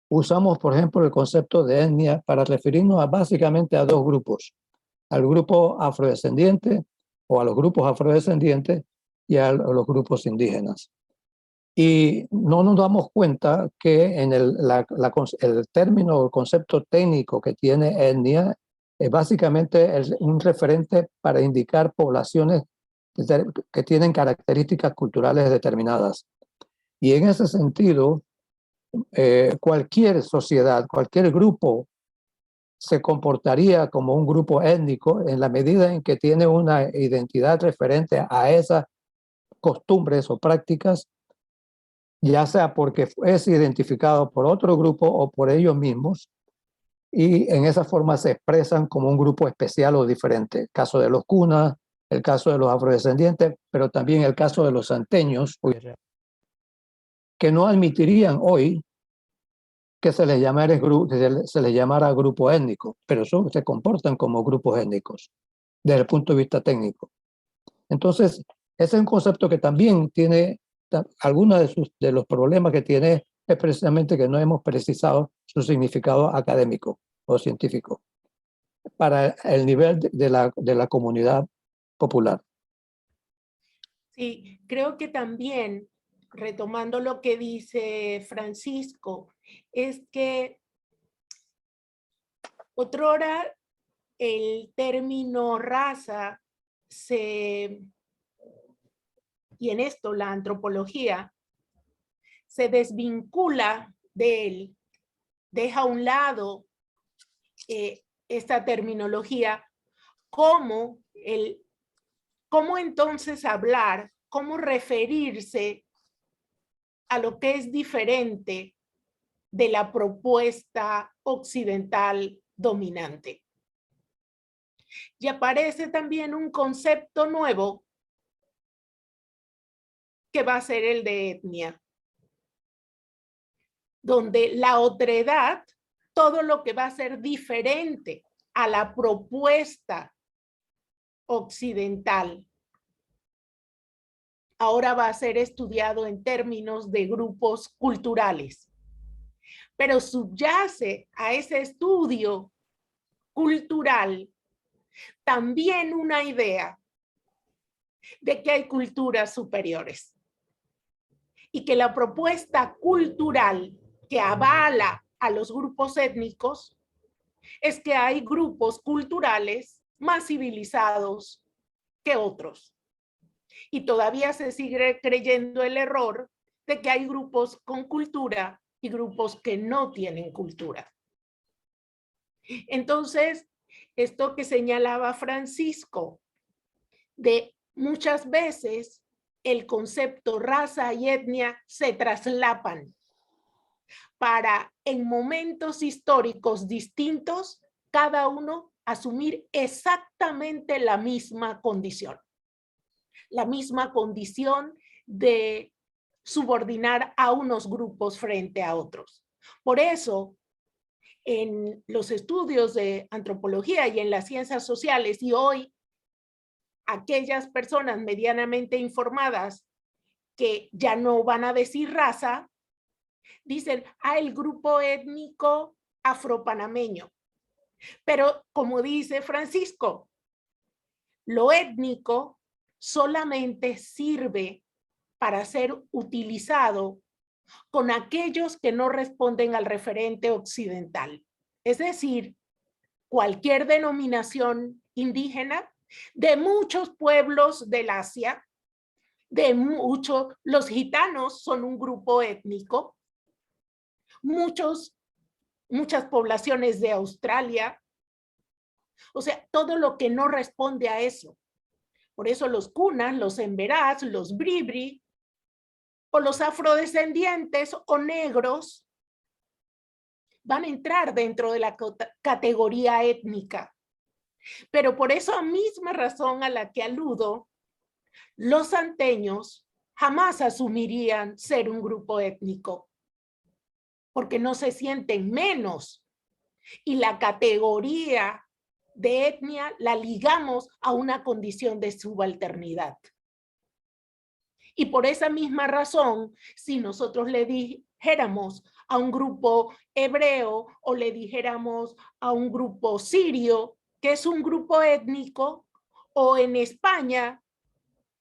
usamos, por ejemplo, el concepto de etnia para referirnos básicamente a dos grupos, al grupo afrodescendiente o a los grupos afrodescendientes y a los grupos indígenas. Y no nos damos cuenta que en el término o el concepto técnico que tiene etnia es básicamente un referente para indicar poblaciones que tienen características culturales determinadas. Y en ese sentido, cualquier sociedad, cualquier grupo se comportaría como un grupo étnico en la medida en que tiene una identidad referente a esas costumbres o prácticas, ya sea porque es identificado por otro grupo o por ellos mismos, y en esa forma se expresan como un grupo especial o diferente. El caso de los cunas, el caso de los afrodescendientes, pero también el caso de los santeños, que no admitirían hoy que se les llamara grupo étnico, pero eso se comportan como grupos étnicos desde el punto de vista técnico. Entonces, ese es un concepto que también tiene algunos de los problemas que tiene, es precisamente que no hemos precisado su significado académico o científico para el nivel de la comunidad popular. Sí, creo que también, retomando lo que dice Francisco, es que otrora el término raza y en esto la antropología, se desvincula de él, deja a un lado esta terminología, cómo entonces hablar, cómo referirse a lo que es diferente de la propuesta occidental dominante. Y aparece también un concepto nuevo que va a ser el de etnia, donde la otredad, todo lo que va a ser diferente a la propuesta occidental, ahora va a ser estudiado en términos de grupos culturales. Pero subyace a ese estudio cultural también una idea de que hay culturas superiores y que la propuesta cultural que avala a los grupos étnicos es que hay grupos culturales más civilizados que otros. Y todavía se sigue creyendo el error de que hay grupos con cultura y grupos que no tienen cultura. Entonces, esto que señalaba Francisco, de muchas veces el concepto raza y etnia se traslapan para en momentos históricos distintos, cada uno asumir exactamente la misma condición de subordinar a unos grupos frente a otros. Por eso, en los estudios de antropología y en las ciencias sociales, y hoy aquellas personas medianamente informadas que ya no van a decir raza, dicen, el grupo étnico afropanameño. Pero como dice Francisco, lo étnico solamente sirve para ser utilizado con aquellos que no responden al referente occidental. Es decir, cualquier denominación indígena de muchos pueblos del Asia, los gitanos son un grupo étnico, muchas poblaciones de Australia, o sea, todo lo que no responde a eso. Por eso los kunas, los emberás, los bribri, o los afrodescendientes o negros van a entrar dentro de la categoría étnica. Pero por esa misma razón a la que aludo, los santeños jamás asumirían ser un grupo étnico, porque no se sienten menos. Y la categoría de etnia la ligamos a una condición de subalternidad. Y por esa misma razón, si nosotros le dijéramos a un grupo hebreo o le dijéramos a un grupo sirio, que es un grupo étnico, o en España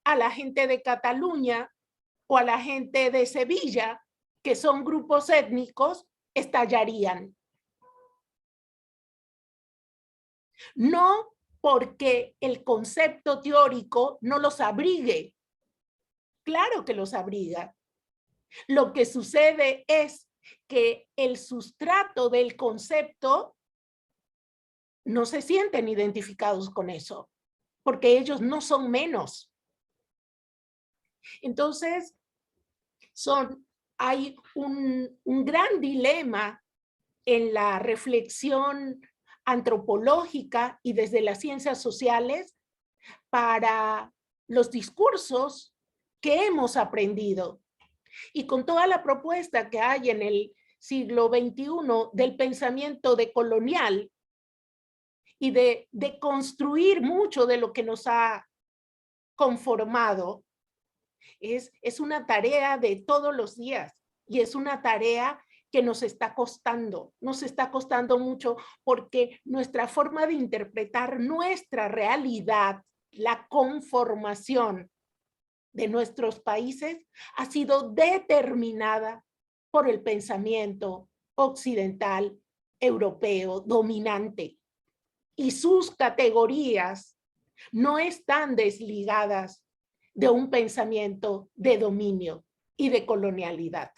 a la gente de Cataluña o a la gente de Sevilla, que son grupos étnicos, estallarían. No porque el concepto teórico no los abrigue. Claro que los abriga. Lo que sucede es que el sustrato del concepto no se sienten identificados con eso, porque ellos no son menos. Entonces, hay un gran dilema en la reflexión antropológica y desde las ciencias sociales para los discursos que hemos aprendido. Y con toda la propuesta que hay en el siglo XXI del pensamiento decolonial y de construir mucho de lo que nos ha conformado, es una tarea de todos los días y es una tarea que nos está costando mucho porque nuestra forma de interpretar nuestra realidad, la conformación de nuestros países ha sido determinada por el pensamiento occidental, europeo, dominante. Y sus categorías no están desligadas de un pensamiento de dominio y de colonialidad.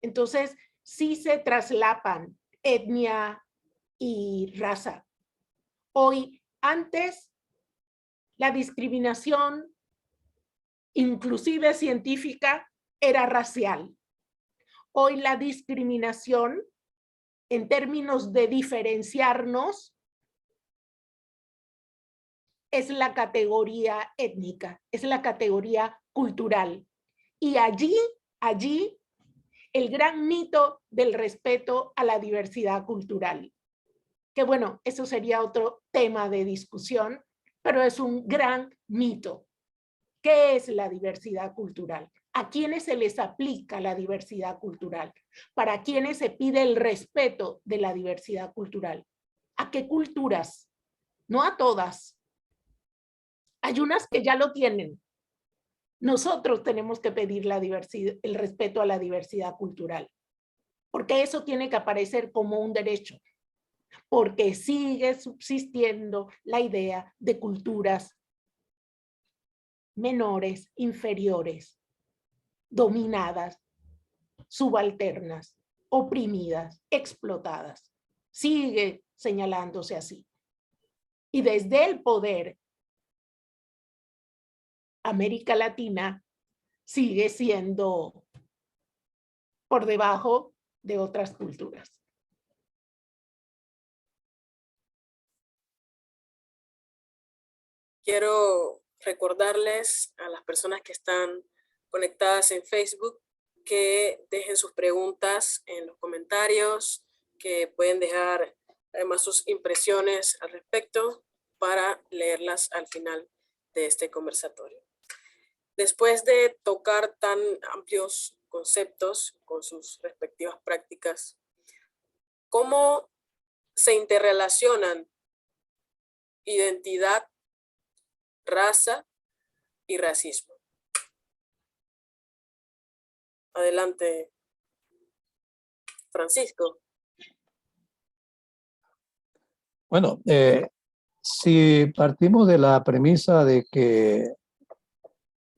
Entonces, sí se traslapan etnia y raza. Hoy, antes, la discriminación, inclusive científica, era racial. Hoy la discriminación, en términos de diferenciarnos, es la categoría étnica, es la categoría cultural. Y allí, el gran mito del respeto a la diversidad cultural. Que bueno, eso sería otro tema de discusión, pero es un gran mito. ¿Qué es la diversidad cultural? ¿A quiénes se les aplica la diversidad cultural? ¿Para quiénes se pide el respeto de la diversidad cultural? ¿A qué culturas? No a todas. Hay unas que ya lo tienen. Nosotros tenemos que pedir el respeto a la diversidad cultural, porque eso tiene que aparecer como un derecho, porque sigue subsistiendo la idea de culturas menores, inferiores, dominadas, subalternas, oprimidas, explotadas. Sigue señalándose así. Y desde el poder, América Latina sigue siendo por debajo de otras culturas. Quiero recordarles a las personas que están conectadas en Facebook que dejen sus preguntas en los comentarios, que pueden dejar además sus impresiones al respecto para leerlas al final de este conversatorio. Después de tocar tan amplios conceptos con sus respectivas prácticas, ¿cómo se interrelacionan identidad, raza y racismo? Adelante, Francisco. Bueno, Si partimos de la premisa de que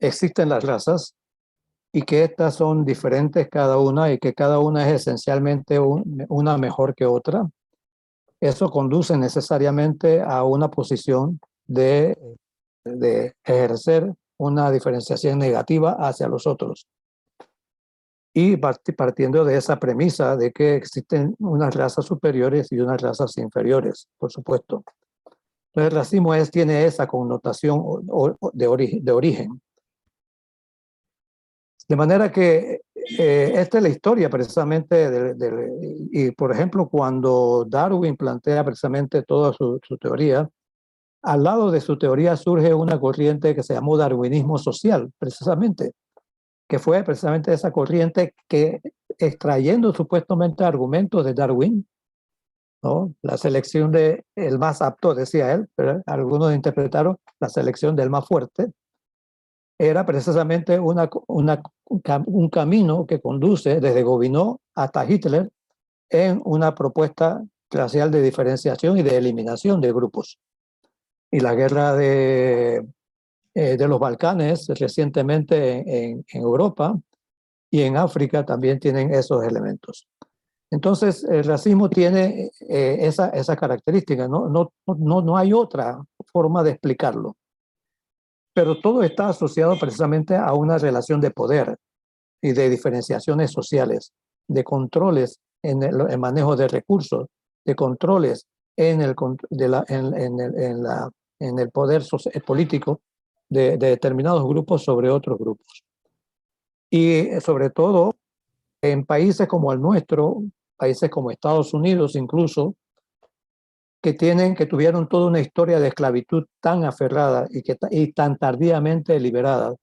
existen las razas y que estas son diferentes cada una y que cada una es esencialmente una mejor que otra, eso conduce necesariamente a una posición de ejercer una diferenciación negativa hacia los otros. Y partiendo de esa premisa de que existen unas razas superiores y unas razas inferiores, por supuesto. Entonces el racismo tiene esa connotación de origen. De manera que esta es la historia precisamente, y por ejemplo cuando Darwin plantea precisamente toda su teoría, al lado de su teoría surge una corriente que se llamó darwinismo social, precisamente, que fue precisamente esa corriente que, extrayendo supuestamente argumentos de Darwin, ¿no? La selección del más apto, decía él, pero algunos interpretaron la selección del más fuerte, era precisamente un camino que conduce desde Gobineau hasta Hitler en una propuesta racial de diferenciación y de eliminación de grupos. Y la guerra de los Balcanes recientemente en Europa y en África también tienen esos elementos. Entonces, el racismo tiene esa característica, no hay otra forma de explicarlo. Pero todo está asociado precisamente a una relación de poder y de diferenciaciones sociales, de controles en el manejo de recursos, de controles en el poder político de determinados grupos sobre otros grupos. Y sobre todo en países como el nuestro, países como Estados Unidos incluso, que tuvieron toda una historia de esclavitud tan aferrada y tan tardíamente liberada,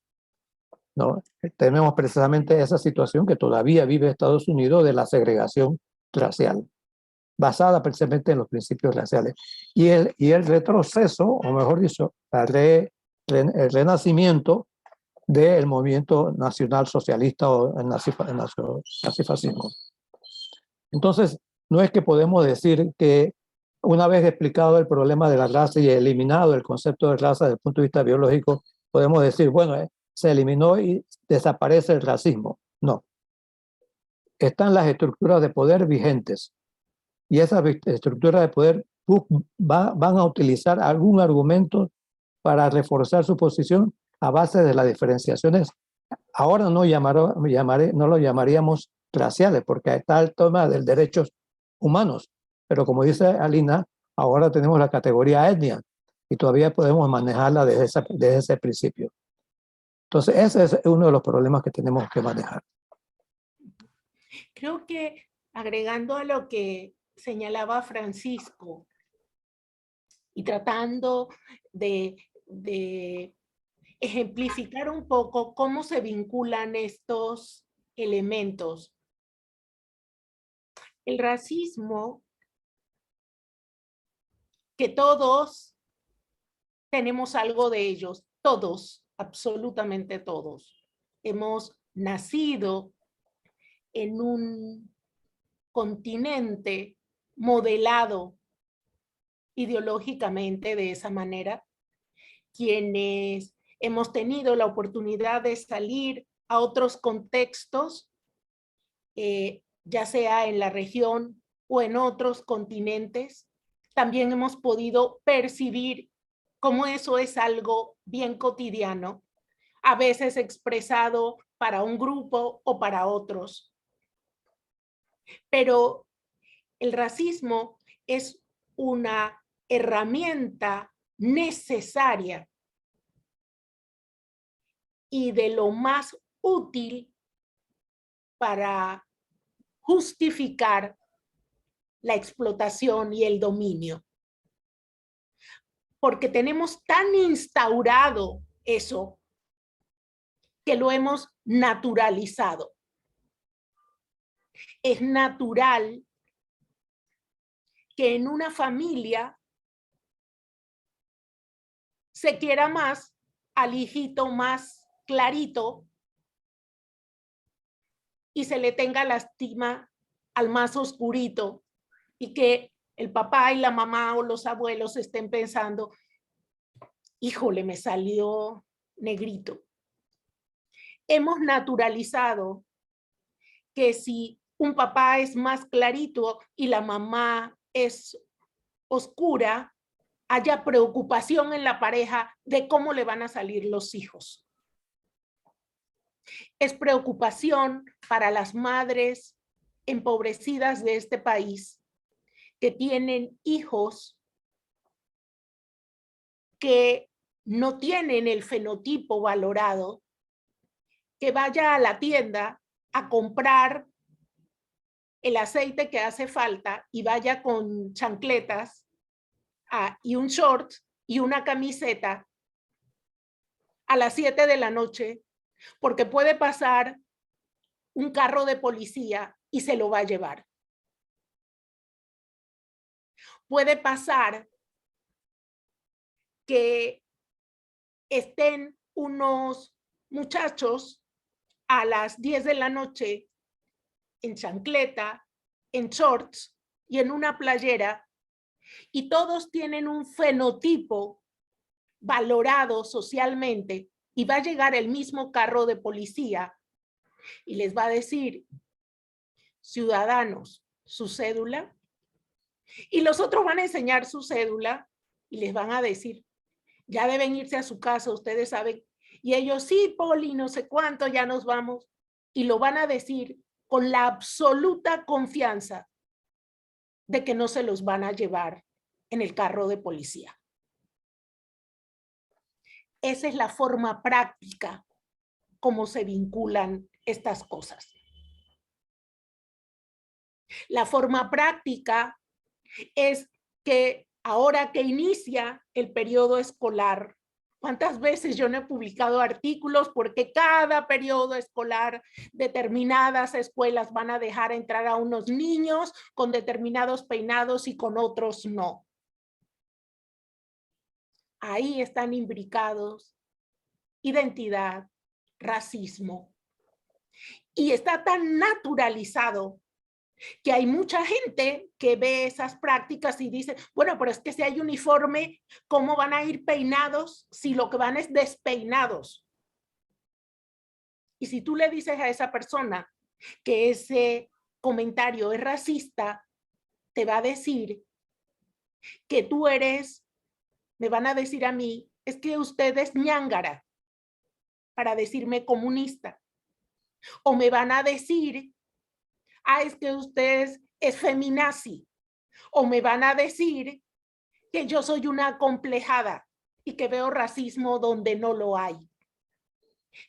¿no? Tenemos precisamente esa situación que todavía vive Estados Unidos de la segregación racial, basada precisamente en los principios raciales. Y el retroceso, o mejor dicho, el renacimiento del movimiento nacional socialista o el nazifascismo. Entonces, no es que podemos decir que una vez explicado el problema de la raza y eliminado el concepto de raza desde el punto de vista biológico, podemos decir, bueno, se eliminó y desaparece el racismo. No. Están las estructuras de poder vigentes y esas estructuras de poder van a utilizar algún argumento para reforzar su posición a base de las diferenciaciones. Ahora no lo llamaríamos raciales porque está el tema de derechos humanos, pero como dice Alina, ahora tenemos la categoría etnia y todavía podemos manejarla desde ese principio. Entonces ese es uno de los problemas que tenemos que manejar. Creo que agregando a lo que señalaba Francisco y tratando de ejemplificar un poco cómo se vinculan estos elementos. El racismo, que todos tenemos algo de ellos, todos, absolutamente todos. Hemos nacido en un continente modelado ideológicamente de esa manera, quienes hemos tenido la oportunidad de salir a otros contextos, ya sea en la región o en otros continentes, también hemos podido percibir cómo eso es algo bien cotidiano, a veces expresado para un grupo o para otros. Pero el racismo es una herramienta necesaria y de lo más útil para justificar la explotación y el dominio. Porque tenemos tan instaurado eso que lo hemos naturalizado. Es natural que en una familia se quiera más al hijito más clarito y se le tenga lástima al más oscurito, y que el papá y la mamá o los abuelos estén pensando, híjole, me salió negrito. Hemos naturalizado que si un papá es más clarito y la mamá es oscura, haya preocupación en la pareja de cómo le van a salir los hijos. Es preocupación para las madres empobrecidas de este país que tienen hijos que no tienen el fenotipo valorado, que vaya a la tienda a comprar el aceite que hace falta y vaya con chancletas y un short y una camiseta a las 7 de la noche, porque puede pasar un carro de policía y se lo va a llevar. Puede pasar que estén unos muchachos a las 10 de la noche en chancleta, en shorts y en una playera, y todos tienen un fenotipo valorado socialmente, y va a llegar el mismo carro de policía y les va a decir, ciudadanos, su cédula, y los otros van a enseñar su cédula y les van a decir, ya deben irse a su casa, ustedes saben, y ellos, sí, Poli, no sé cuánto, ya nos vamos, y lo van a decir con la absoluta confianza de que no se los van a llevar en el carro de policía. Esa es la forma práctica como se vinculan estas cosas. La forma práctica es que ahora que inicia el periodo escolar, ¿cuántas veces yo no he publicado artículos? Porque cada periodo escolar determinadas escuelas van a dejar entrar a unos niños con determinados peinados y con otros no. Ahí están imbricados identidad, racismo. Y está tan naturalizado que hay mucha gente que ve esas prácticas y dice, bueno, pero es que si hay uniforme, ¿cómo van a ir peinados si lo que van es despeinados? Y si tú le dices a esa persona que ese comentario es racista, te va a decir que tú eres, me van a decir a mí, es que usted es ñángara para decirme comunista. O me van a decir, es que usted es feminazi. O me van a decir que yo soy una acomplejada y que veo racismo donde no lo hay.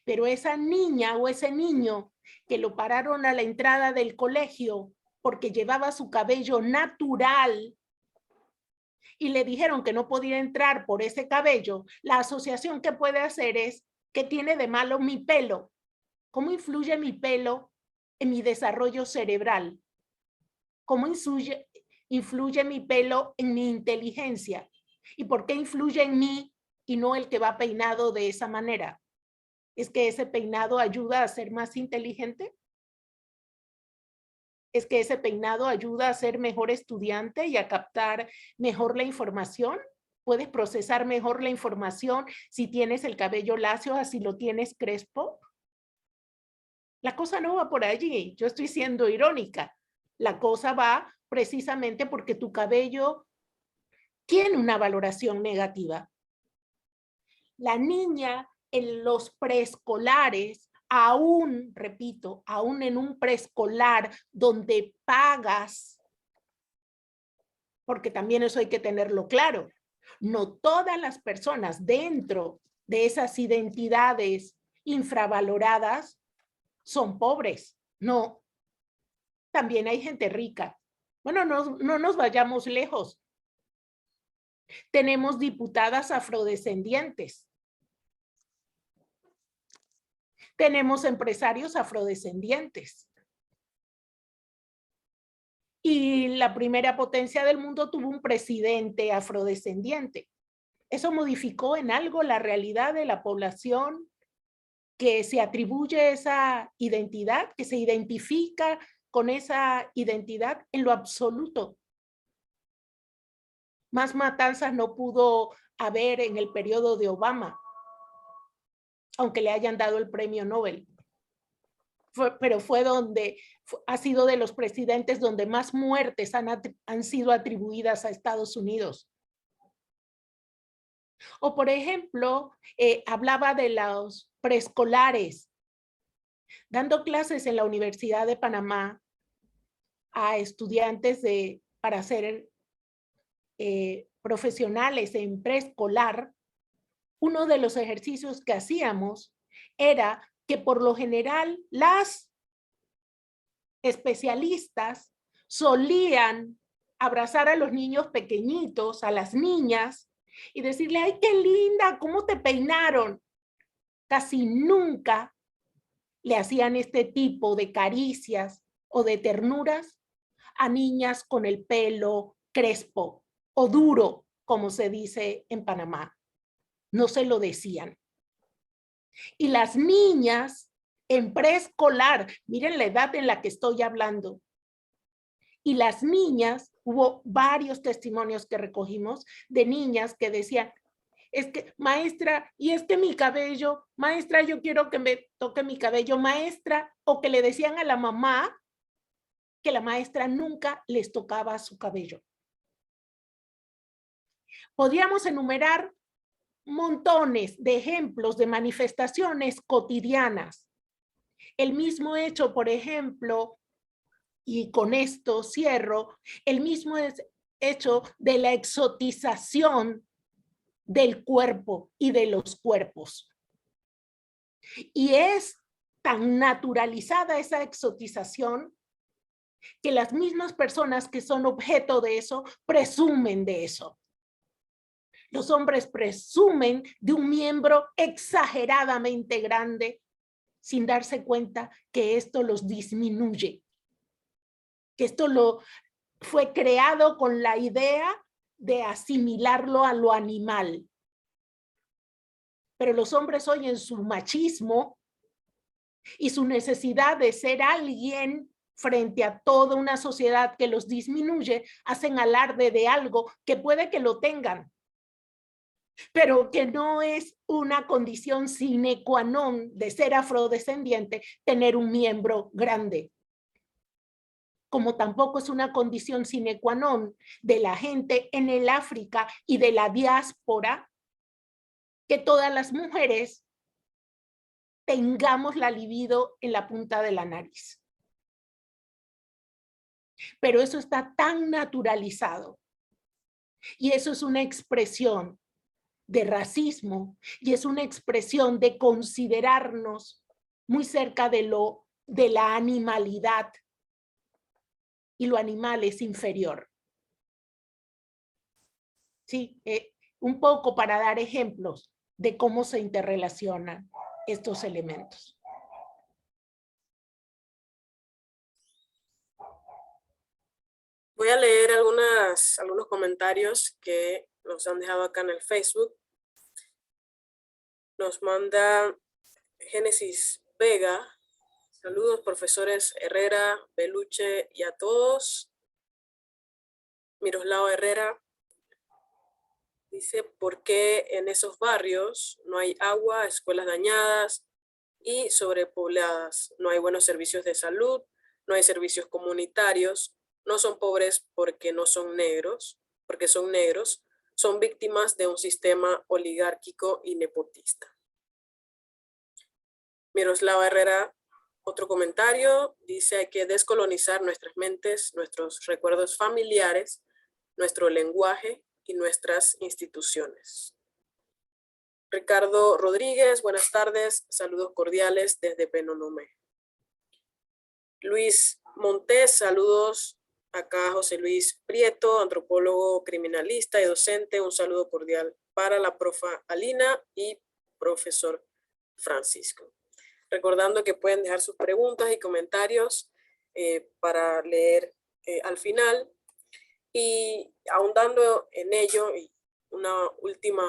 Pero esa niña o ese niño que lo pararon a la entrada del colegio porque llevaba su cabello natural y le dijeron que no podía entrar por ese cabello, la asociación que puede hacer es, ¿qué tiene de malo mi pelo? ¿Cómo influye mi pelo en mi desarrollo cerebral? ¿Cómo influye mi pelo en mi inteligencia? ¿Y por qué influye en mí y no el que va peinado de esa manera? ¿Es que ese peinado ayuda a ser más inteligente? ¿Es que ese peinado ayuda a ser mejor estudiante y a captar mejor la información? ¿Puedes procesar mejor la información si tienes el cabello lacio a si lo tienes crespo? La cosa no va por allí, yo estoy siendo irónica. La cosa va precisamente porque tu cabello tiene una valoración negativa. La niña en los preescolares, aún, repito, aún en un preescolar donde pagas, porque también eso hay que tenerlo claro, no todas las personas dentro de esas identidades infravaloradas son pobres, no. También hay gente rica. Bueno, no nos vayamos lejos. Tenemos diputadas afrodescendientes. Tenemos empresarios afrodescendientes. Y la primera potencia del mundo tuvo un presidente afrodescendiente. Eso modificó en algo la realidad de la población que se atribuye esa identidad, que se identifica con esa identidad en lo absoluto. Más matanzas no pudo haber en el periodo de Obama, aunque le hayan dado el premio Nobel. Pero ha sido de los presidentes donde más muertes han sido atribuidas a Estados Unidos. O por ejemplo, hablaba de los preescolares, dando clases en la Universidad de Panamá a estudiantes para ser profesionales en preescolar. Uno de los ejercicios que hacíamos era que por lo general las especialistas solían abrazar a los niños pequeñitos, a las niñas, y decirle, ¡ay, qué linda! ¿Cómo te peinaron? Casi nunca le hacían este tipo de caricias o de ternuras a niñas con el pelo crespo o duro, como se dice en Panamá. No se lo decían. Y las niñas en preescolar, miren la edad en la que estoy hablando, y las niñas, hubo varios testimonios que recogimos de niñas que decían, es que maestra, y es que mi cabello, maestra, yo quiero que me toque mi cabello, maestra, o que le decían a la mamá que la maestra nunca les tocaba su cabello. Podríamos enumerar montones de ejemplos de manifestaciones cotidianas. El mismo hecho, por ejemplo, y con esto cierro, el mismo hecho de la exotización del cuerpo y de los cuerpos. Y es tan naturalizada esa exotización que las mismas personas que son objeto de eso presumen de eso. Los hombres presumen de un miembro exageradamente grande sin darse cuenta que esto los disminuye, que esto fue creado con la idea de asimilarlo a lo animal. Pero los hombres hoy en su machismo y su necesidad de ser alguien frente a toda una sociedad que los disminuye, hacen alarde de algo que puede que lo tengan, pero que no es una condición sine qua non de ser afrodescendiente tener un miembro grande. Como tampoco es una condición sine qua non de la gente en el África y de la diáspora que todas las mujeres tengamos la libido en la punta de la nariz. Pero eso está tan naturalizado y eso es una expresión de racismo y es una expresión de considerarnos muy cerca de la animalidad, y lo animal es inferior. Sí, un poco para dar ejemplos de cómo se interrelacionan estos elementos. Voy a leer algunos comentarios que nos han dejado acá en el Facebook. Nos manda Génesis Vega. Saludos, profesores Herrera, Beluche y a todos. Miroslao Herrera dice, ¿por qué en esos barrios no hay agua, escuelas dañadas y sobrepobladas? No hay buenos servicios de salud, no hay servicios comunitarios, no son pobres porque no son negros, porque son negros, son víctimas de un sistema oligárquico y nepotista. Miroslava Herrera, otro comentario, dice, hay que descolonizar nuestras mentes, nuestros recuerdos familiares, nuestro lenguaje y nuestras instituciones. Ricardo Rodríguez, buenas tardes, saludos cordiales desde Penonomé. Luis Montes, saludos acá José Luis Prieto, antropólogo criminalista y docente, un saludo cordial para la profa Alina y profesor Francisco. Recordando que pueden dejar sus preguntas y comentarios para leer al final. Y ahondando en ello, y una última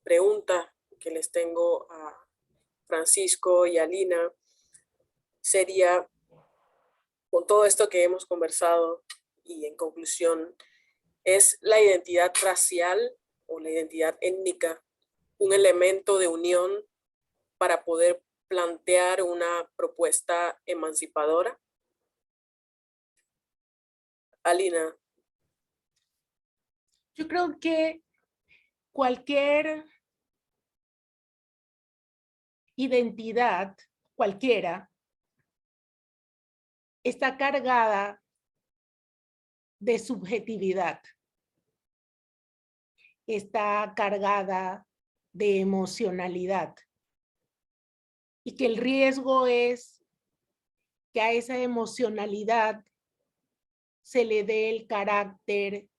pregunta que les tengo a Francisco y a Lina sería, con todo esto que hemos conversado y en conclusión, ¿Es la identidad racial o la identidad étnica un elemento de unión para poder plantear una propuesta emancipadora? Alina. Yo creo que cualquier identidad, cualquiera, está cargada de subjetividad, está cargada de emocionalidad, y que el riesgo es que a esa emocionalidad se le dé el carácter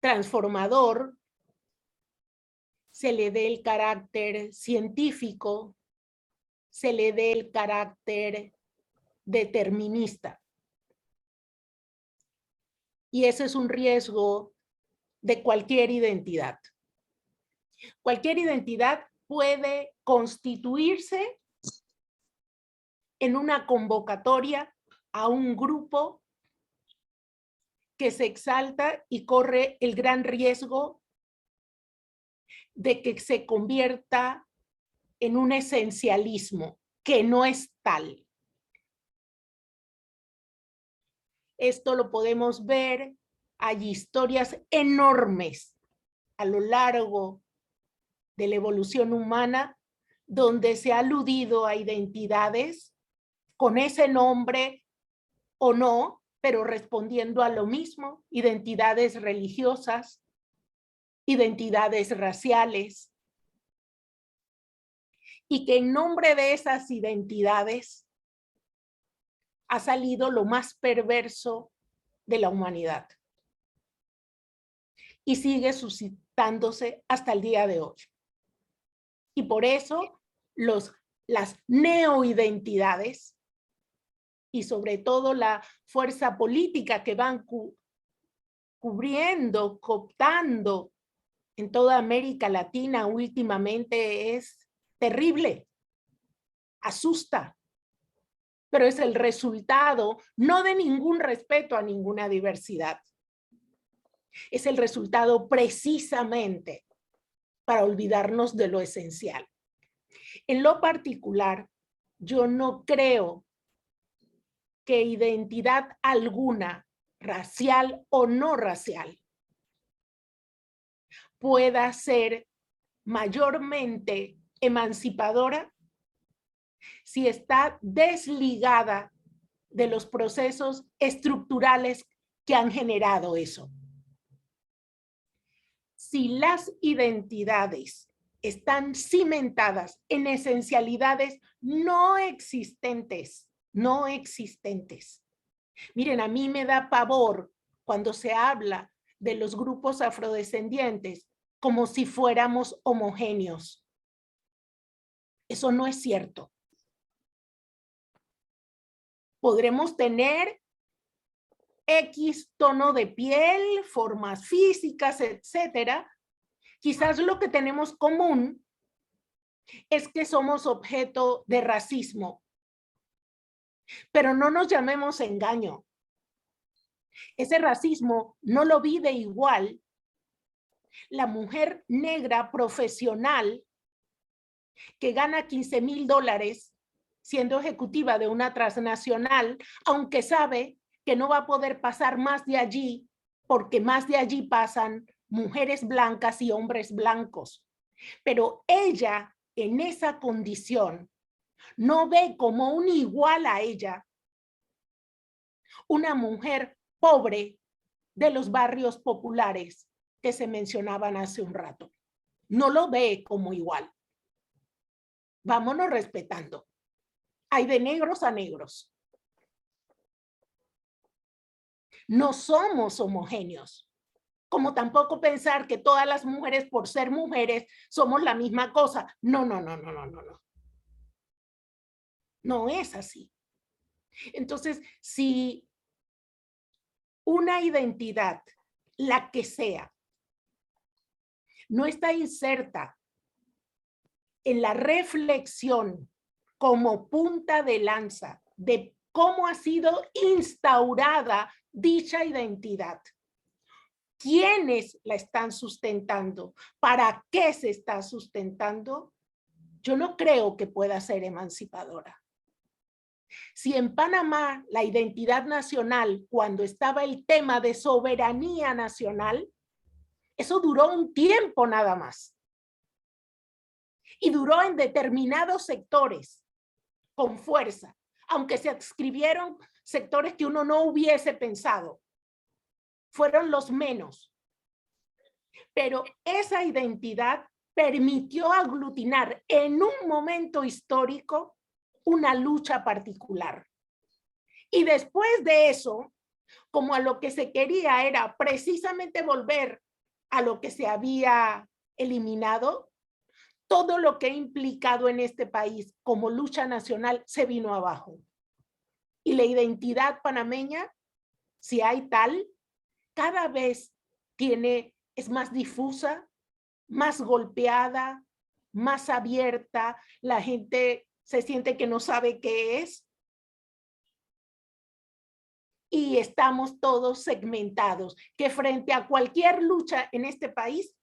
transformador, se le dé el carácter científico, se le dé el carácter determinista. Y ese es un riesgo de cualquier identidad. Cualquier identidad puede constituirse en una convocatoria a un grupo que se exalta y corre el gran riesgo de que se convierta en un esencialismo que no es tal. Esto lo podemos ver, hay historias enormes a lo largo de la evolución humana donde se ha aludido a identidades con ese nombre o no, pero respondiendo a lo mismo, identidades religiosas, identidades raciales, y que en nombre de esas identidades ha salido lo más perverso de la humanidad y sigue suscitándose hasta el día de hoy. Y por eso las neoidentidades y sobre todo la fuerza política que van cubriendo, cooptando en toda América Latina últimamente es terrible, asusta, pero es el resultado no de ningún respeto a ninguna diversidad. Es el resultado precisamente para olvidarnos de lo esencial. En lo particular, yo no creo que identidad alguna, racial o no racial, pueda ser mayormente emancipadora si está desligada de los procesos estructurales que han generado eso. Si las identidades están cimentadas en esencialidades no existentes. Miren, a mí me da pavor cuando se habla de los grupos afrodescendientes como si fuéramos homogéneos. Eso no es cierto. Podremos tener X tono de piel, formas físicas, etcétera. Quizás lo que tenemos común es que somos objeto de racismo. Pero no nos llamemos engaño. Ese racismo no lo vive igual la mujer negra profesional que gana $15,000 siendo ejecutiva de una transnacional, aunque sabe que no va a poder pasar más de allí, porque más de allí pasan mujeres blancas y hombres blancos. Pero ella, en esa condición, no ve como un igual a ella una mujer pobre de los barrios populares que se mencionaban hace un rato. No lo ve como igual. Vámonos respetando. Hay de negros a negros. No somos homogéneos. Como tampoco pensar que todas las mujeres, por ser mujeres, somos la misma cosa. No. No es así. Entonces, si una identidad, la que sea, no está inserta en la reflexión como punta de lanza de cómo ha sido instaurada dicha identidad. ¿Quiénes la están sustentando? ¿Para qué se está sustentando? Yo no creo que pueda ser emancipadora. Si en Panamá la identidad nacional, cuando estaba el tema de soberanía nacional, eso duró un tiempo nada más. Y duró en determinados sectores con fuerza, aunque se adscribieron sectores que uno no hubiese pensado. Fueron los menos. Pero esa identidad permitió aglutinar en un momento histórico una lucha particular. Y después de eso, como a lo que se quería era precisamente volver a lo que se había eliminado, todo lo que ha implicado en este país como lucha nacional se vino abajo. Y la identidad panameña, si hay tal, cada vez es más difusa, más golpeada, más abierta, la gente se siente que no sabe qué es. Y estamos todos segmentados, que frente a cualquier lucha en este país,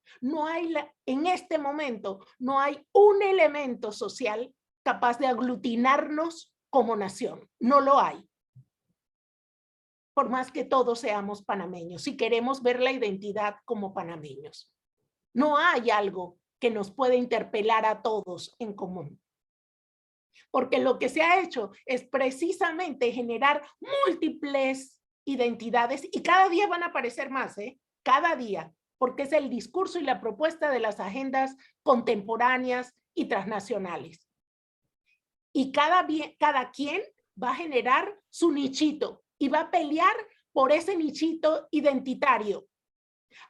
en este momento, no hay un elemento social capaz de aglutinarnos como nación. No lo hay. Por más que todos seamos panameños, si queremos ver la identidad como panameños. No hay algo que nos pueda interpelar a todos en común. Porque lo que se ha hecho es precisamente generar múltiples identidades y cada día van a aparecer más, cada día, porque es el discurso y la propuesta de las agendas contemporáneas y transnacionales. Y cada quien va a generar su nichito y va a pelear por ese nichito identitario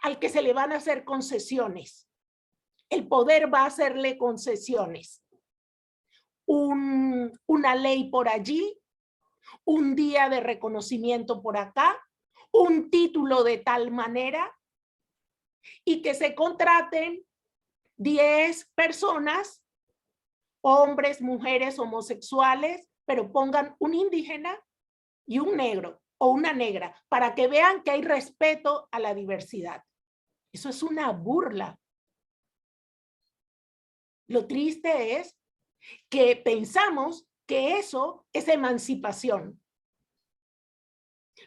al que se le van a hacer concesiones. El poder va a hacerle concesiones. Una ley por allí, un día de reconocimiento por acá, un título de tal manera y que se contraten 10 personas, hombres, mujeres, homosexuales, pero pongan un indígena y un negro o una negra para que vean que hay respeto a la diversidad. Eso es una burla. Lo triste es que pensamos que eso es emancipación.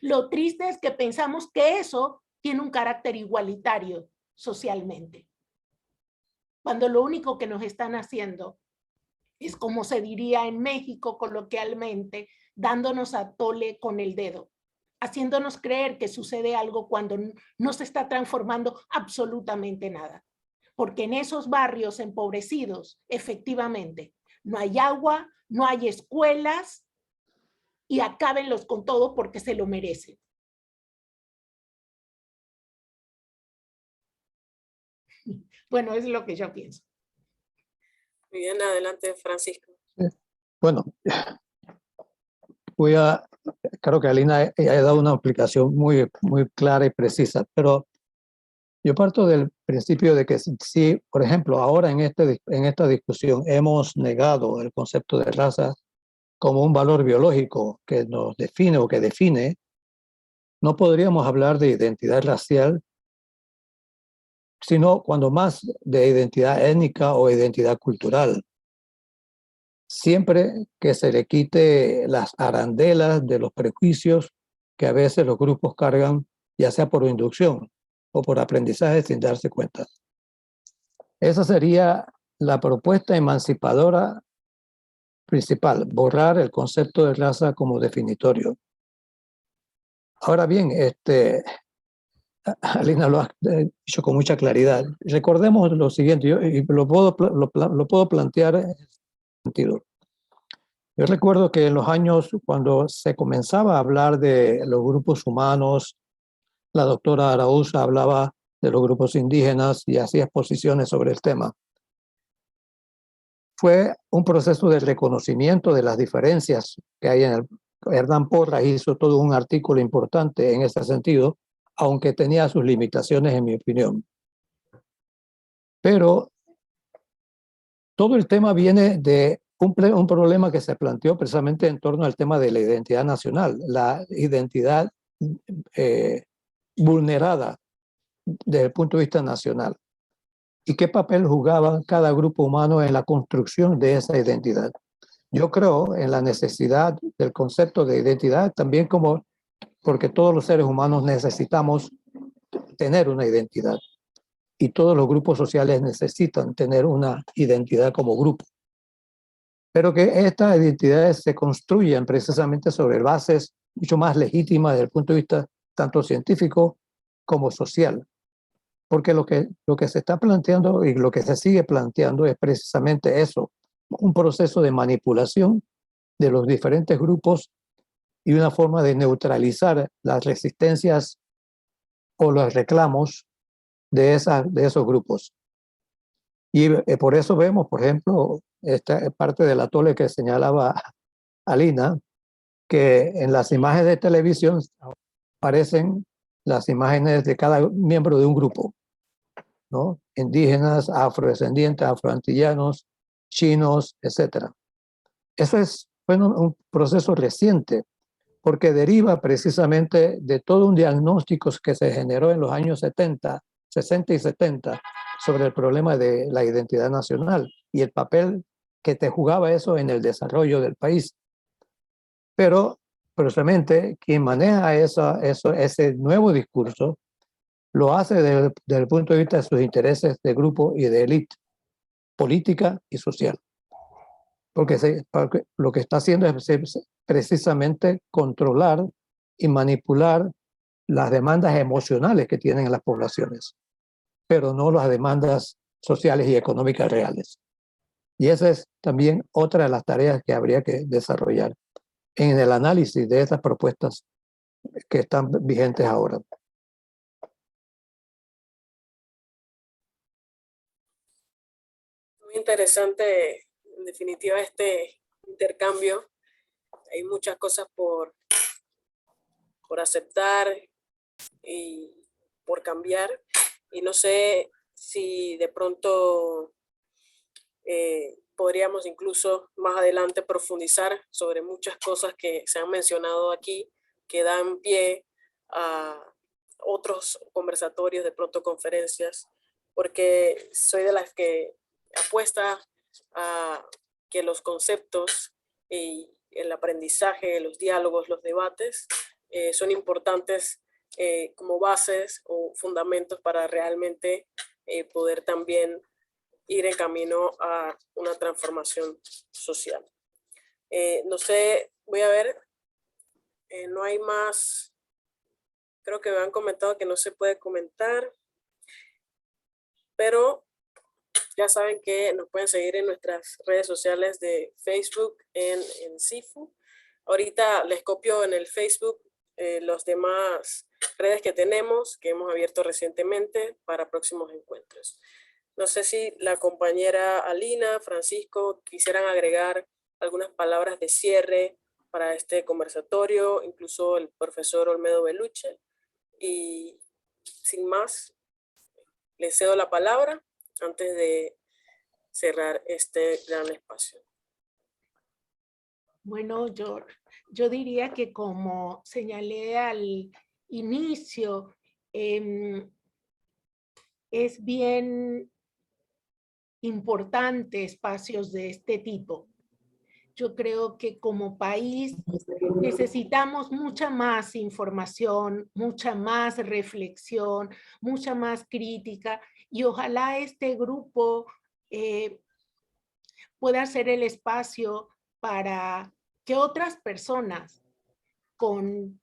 Lo triste es que pensamos que eso tiene un carácter igualitario socialmente. Cuando lo único que nos están haciendo es, como se diría en México coloquialmente, dándonos a tole con el dedo, haciéndonos creer que sucede algo cuando no se está transformando absolutamente nada. Porque en esos barrios empobrecidos, efectivamente, no hay agua, no hay escuelas y acábenlos con todo porque se lo merecen. Bueno, es lo que yo pienso. Muy bien, adelante, Francisco. Bueno, creo que Alina ha dado una explicación muy clara y precisa, pero yo parto del principio de que si, por ejemplo, ahora en esta discusión hemos negado el concepto de raza como un valor biológico que nos define o que define, no podríamos hablar de identidad racial, sino cuando más de identidad étnica o identidad cultural. Siempre que se le quite las arandelas de los prejuicios que a veces los grupos cargan, ya sea por inducción o por aprendizaje sin darse cuenta. Esa sería la propuesta emancipadora principal, borrar el concepto de raza como definitorio. Ahora bien, Alina lo ha dicho con mucha claridad. Recordemos lo siguiente, y lo puedo plantear en este sentido. Yo recuerdo que en los años cuando se comenzaba a hablar de los grupos humanos, la doctora Araúz hablaba de los grupos indígenas y hacía exposiciones sobre el tema. Fue un proceso de reconocimiento de las diferencias que hay en el... Hernán Porras hizo todo un artículo importante en ese sentido, aunque tenía sus limitaciones en mi opinión. Pero todo el tema viene de un problema que se planteó precisamente en torno al tema de la identidad nacional, la identidad vulnerada desde el punto de vista nacional. ¿Y qué papel jugaba cada grupo humano en la construcción de esa identidad? Yo creo en la necesidad del concepto de identidad también como porque todos los seres humanos necesitamos tener una identidad y todos los grupos sociales necesitan tener una identidad como grupo. Pero que estas identidades se construyan precisamente sobre bases mucho más legítimas desde el punto de vista tanto científico como social. Porque lo que se está planteando y lo que se sigue planteando es precisamente eso, un proceso de manipulación de los diferentes grupos y una forma de neutralizar las resistencias o los reclamos de esos grupos. Y por eso vemos, por ejemplo, esta parte del atole que señalaba Alina, que en las imágenes de televisión aparecen las imágenes de cada miembro de un grupo, ¿no? Indígenas, afrodescendientes, afroantillanos, chinos, etc. Eso fue un proceso reciente, porque deriva precisamente de todo un diagnóstico que se generó en los años 60 y 70 sobre el problema de la identidad nacional y el papel que te jugaba eso en el desarrollo del país. Pero precisamente quien maneja ese nuevo discurso lo hace desde el punto de vista de sus intereses de grupo y de élite política y social. Porque lo que está haciendo es precisamente controlar y manipular las demandas emocionales que tienen las poblaciones, pero no las demandas sociales y económicas reales. Y esa es también otra de las tareas que habría que desarrollar en el análisis de estas propuestas que están vigentes ahora. Muy interesante, en definitiva, este intercambio. Hay muchas cosas por aceptar y por cambiar. Y no sé si de pronto podríamos incluso más adelante profundizar sobre muchas cosas que se han mencionado aquí, que dan pie a otros conversatorios, de pronto conferencias, porque soy de las que apuesta a que los conceptos y el aprendizaje, los diálogos, los debates son importantes como bases o fundamentos para realmente poder también ir en camino a una transformación social. No sé, voy a ver, no hay más, creo que me han comentado que no se puede comentar, pero ya saben que nos pueden seguir en nuestras redes sociales de Facebook en CIFU. Ahorita les copio en el Facebook los demás redes que tenemos, que hemos abierto recientemente para próximos encuentros. No sé si la compañera Alina, Francisco, quisieran agregar algunas palabras de cierre para este conversatorio, incluso el profesor Olmedo Beluche. Y sin más, les cedo la palabra antes de cerrar este gran espacio. Bueno, yo diría que como señalé al inicio, es bien importante espacios de este tipo. Yo creo que como país necesitamos mucha más información, mucha más reflexión, mucha más crítica, y ojalá este grupo pueda ser el espacio para que otras personas con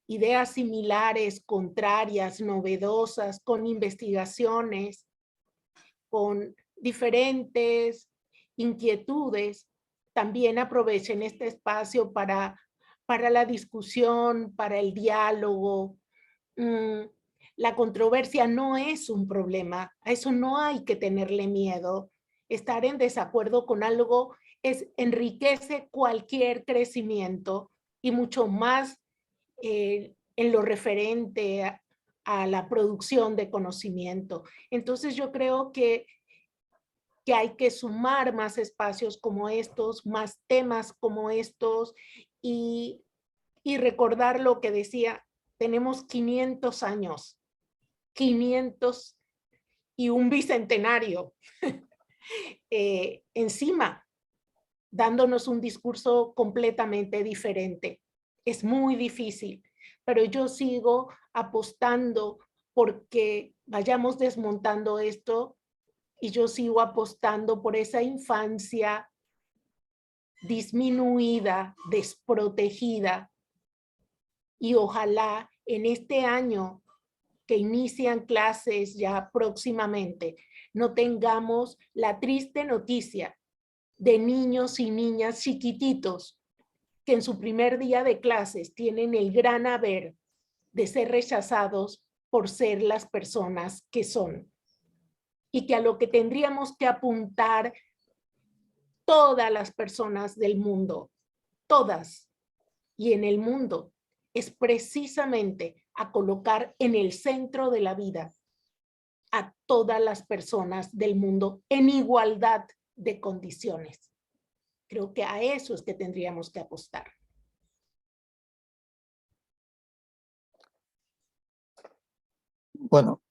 ideas similares, contrarias, novedosas, con investigaciones, con diferentes inquietudes, también aprovechen este espacio para la discusión, para el diálogo. La controversia no es un problema, a eso no hay que tenerle miedo. Estar en desacuerdo con algo enriquece cualquier crecimiento y mucho más en lo referente a la producción de conocimiento. Entonces yo creo que hay que sumar más espacios como estos, más temas como estos y recordar lo que decía tenemos 500 años, 500 y un bicentenario encima, dándonos un discurso completamente diferente. Es muy difícil, pero yo sigo apostando porque vayamos desmontando esto y yo sigo apostando por esa infancia disminuida, desprotegida, y ojalá en este año que inician clases ya próximamente no tengamos la triste noticia de niños y niñas chiquititos que en su primer día de clases tienen el gran haber de ser rechazados por ser las personas que son, y que a lo que tendríamos que apuntar todas las personas del mundo, todas y en el mundo, es precisamente a colocar en el centro de la vida a todas las personas del mundo en igualdad de condiciones. Creo que a eso es que tendríamos que apostar. Bueno,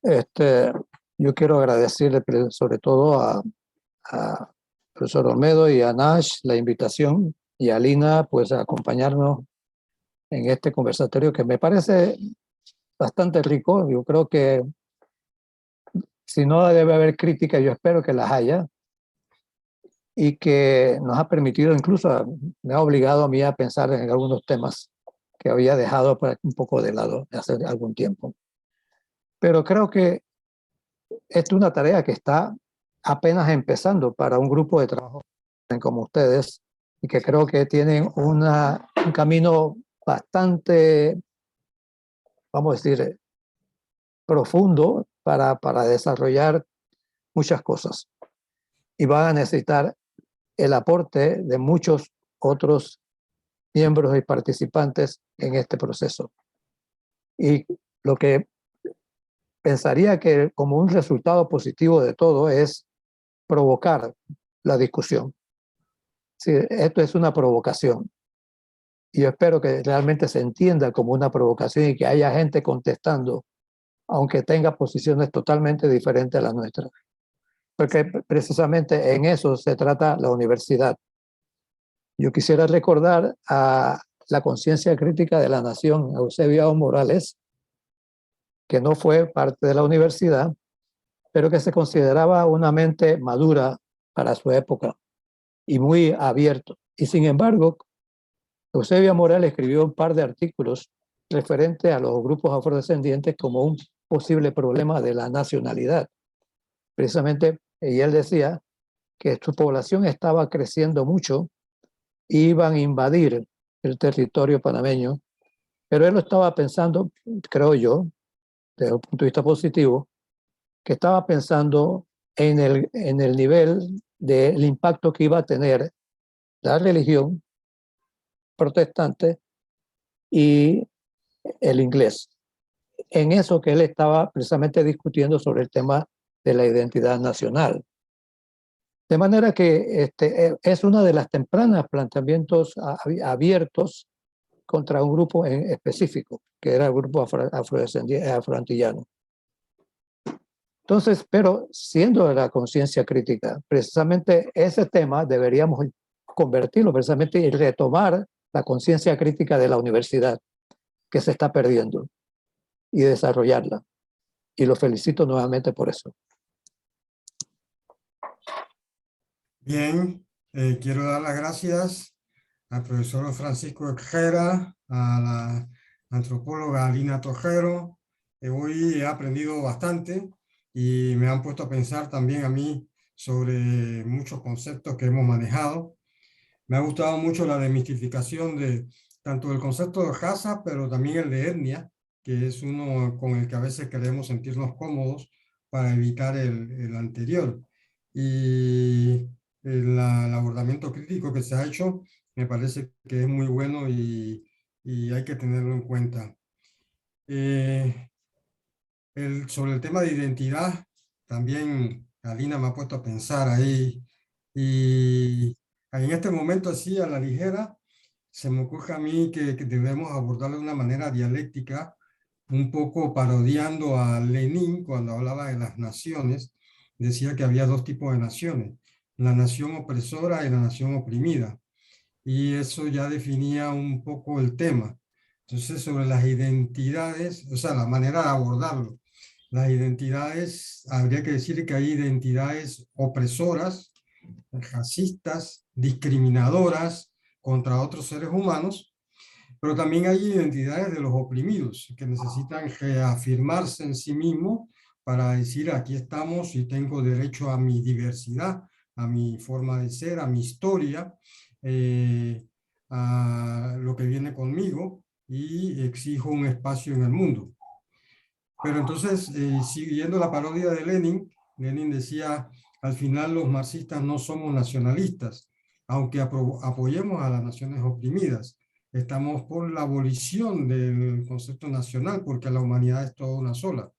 yo quiero agradecerle sobre todo a profesor Olmedo y a Nash la invitación, y a Lina pues a acompañarnos en este conversatorio que me parece bastante rico. Yo creo que si no debe haber crítica, yo espero que las haya, y que nos ha permitido, incluso me ha obligado a mí a pensar en algunos temas que había dejado un poco de lado hace algún tiempo. Pero creo que esta es una tarea que está apenas empezando para un grupo de trabajo como ustedes, y que creo que tienen un camino bastante, vamos a decir, profundo para desarrollar muchas cosas. Y van a necesitar el aporte de muchos otros miembros y participantes en este proceso. Y lo que pensaría que como un resultado positivo de todo es provocar la discusión. Sí, esto es una provocación. Y yo espero que realmente se entienda como una provocación y que haya gente contestando, aunque tenga posiciones totalmente diferentes a las nuestras. Porque precisamente en eso se trata la universidad. Yo quisiera recordar a la conciencia crítica de la nación, Eusebio Morales, que no fue parte de la universidad, pero que se consideraba una mente madura para su época y muy abierto. Y sin embargo, Eusebio Morales escribió un par de artículos referentes a los grupos afrodescendientes como un posible problema de la nacionalidad. Precisamente, y él decía que su población estaba creciendo mucho y iban a invadir el territorio panameño, pero él lo estaba pensando, creo yo, desde un punto de vista positivo, que estaba pensando en el nivel del impacto que iba a tener la religión protestante y el inglés. En eso que él estaba precisamente discutiendo sobre el tema de la identidad nacional. De manera que es una de las tempranas planteamientos abiertos contra un grupo en específico, que era el grupo afroantillano. Entonces, pero siendo de la conciencia crítica, precisamente ese tema deberíamos convertirlo precisamente y retomar la conciencia crítica de la universidad, que se está perdiendo, y desarrollarla. Y lo felicito nuevamente por eso. Bien, quiero dar las gracias al profesor Francisco Ojeda, a la antropóloga Lina Tojero. Hoy he aprendido bastante y me han puesto a pensar también a mí sobre muchos conceptos que hemos manejado. Me ha gustado mucho la desmistificación de tanto del concepto de raza, pero también el de etnia, que es uno con el que a veces queremos sentirnos cómodos para evitar el anterior. Y el abordamiento crítico que se ha hecho me parece que es muy bueno y hay que tenerlo en cuenta. Sobre el tema de identidad, también Alina me ha puesto a pensar ahí, y en este momento así a la ligera se me ocurre a mí que debemos abordarlo de una manera dialéctica un poco parodiando a Lenin cuando hablaba de las naciones, decía que había dos tipos de naciones, la nación opresora y la nación oprimida. Y eso ya definía un poco el tema. Entonces, sobre las identidades, o sea, la manera de abordarlo. Las identidades, habría que decir que hay identidades opresoras, racistas, discriminadoras contra otros seres humanos, pero también hay identidades de los oprimidos que necesitan reafirmarse en sí mismos para decir aquí estamos y tengo derecho a mi diversidad, a mi forma de ser, a mi historia, a lo que viene conmigo y exijo un espacio en el mundo. Pero entonces, siguiendo la parodia de Lenin, Lenin decía, al final los marxistas no somos nacionalistas, aunque apoyemos a las naciones oprimidas. Estamos por la abolición del concepto nacional, porque la humanidad es toda una sola.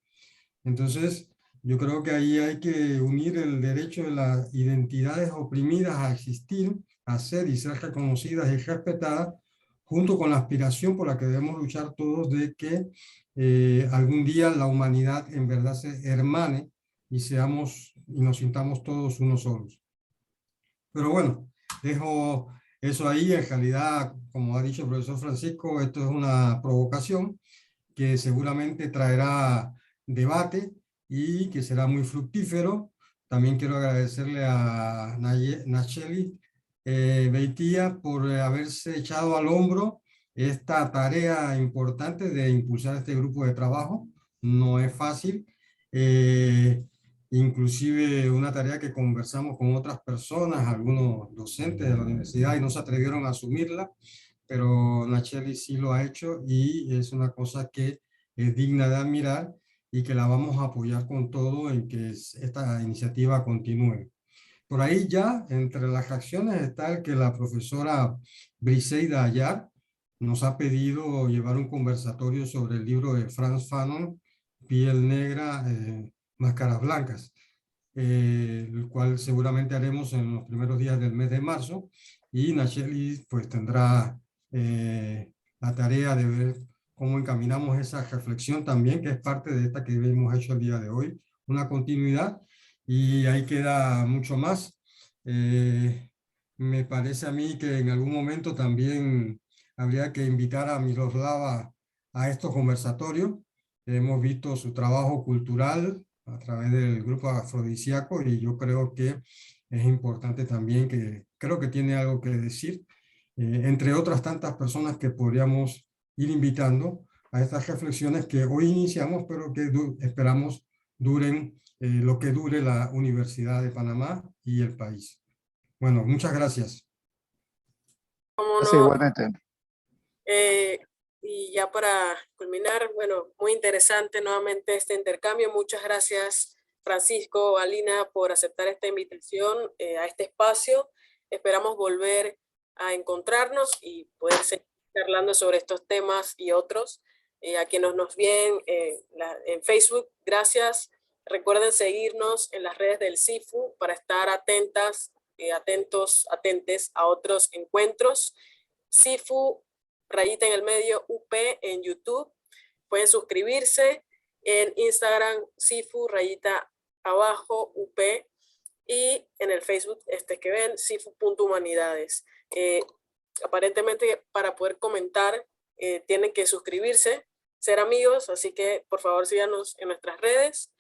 Entonces, yo creo que ahí hay que unir el derecho de las identidades oprimidas a existir, a ser y ser reconocidas y respetadas, junto con la aspiración por la que debemos luchar todos de que algún día la humanidad en verdad se hermane y seamos y nos sintamos todos unos solos. Pero bueno, dejo eso ahí. En realidad, como ha dicho el profesor Francisco, esto es una provocación que seguramente traerá debate y que será muy fructífero. También quiero agradecerle a Nacheli Beitía por haberse echado al hombro esta tarea importante de impulsar este grupo de trabajo. No es fácil, inclusive una tarea que conversamos con otras personas, algunos docentes de la universidad, y no se atrevieron a asumirla, pero Nacheli sí lo ha hecho y es una cosa que es digna de admirar y que la vamos a apoyar con todo en que esta iniciativa continúe. Por ahí ya, entre las acciones está el que la profesora Briseida Ayar nos ha pedido llevar un conversatorio sobre el libro de Frantz Fanon, Piel Negra, Máscaras Blancas, el cual seguramente haremos en los primeros días del mes de marzo, y Nacheli pues tendrá la tarea de ver cómo encaminamos esa reflexión también, que es parte de esta que hemos hecho el día de hoy, una continuidad, y ahí queda mucho más. Me parece a mí que en algún momento también habría que invitar a Miroslava a estos conversatorios. Hemos visto su trabajo cultural a través del grupo Afrodisíaco y yo creo que es importante también que creo que tiene algo que decir, entre otras tantas personas que podríamos ir invitando a estas reflexiones que hoy iniciamos, pero que esperamos duren lo que dure la Universidad de Panamá y el país. Bueno, muchas gracias. ¿Cómo Sí, no? igualmente. Y ya para culminar, bueno, muy interesante nuevamente este intercambio. Muchas gracias, Francisco, Alina, por aceptar esta invitación a este espacio. Esperamos volver a encontrarnos y poder seguir charlando sobre estos temas y otros. A quienes nos ven en Facebook, gracias. Recuerden seguirnos en las redes del CIFU para estar atentas, atentes a otros encuentros. CIFU rayita en el medio UP en YouTube. Pueden suscribirse en Instagram, CIFU rayita abajo UP, y en el Facebook que ven, cifu.humanidades. Aparentemente para poder comentar tienen que suscribirse, ser amigos, así que por favor síganos en nuestras redes.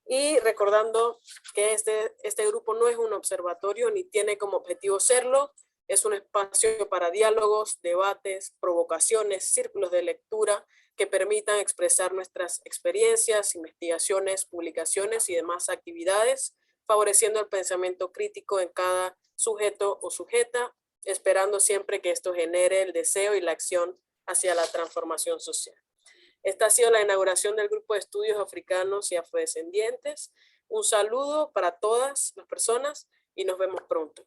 Y recordando que este grupo no es un observatorio ni tiene como objetivo serlo. Es un espacio para diálogos, debates, provocaciones, círculos de lectura que permitan expresar nuestras experiencias, investigaciones, publicaciones y demás actividades, favoreciendo el pensamiento crítico en cada sujeto o sujeta, esperando siempre que esto genere el deseo y la acción hacia la transformación social. Esta ha sido la inauguración del Grupo de Estudios Africanos y Afrodescendientes. Un saludo para todas las personas y nos vemos pronto.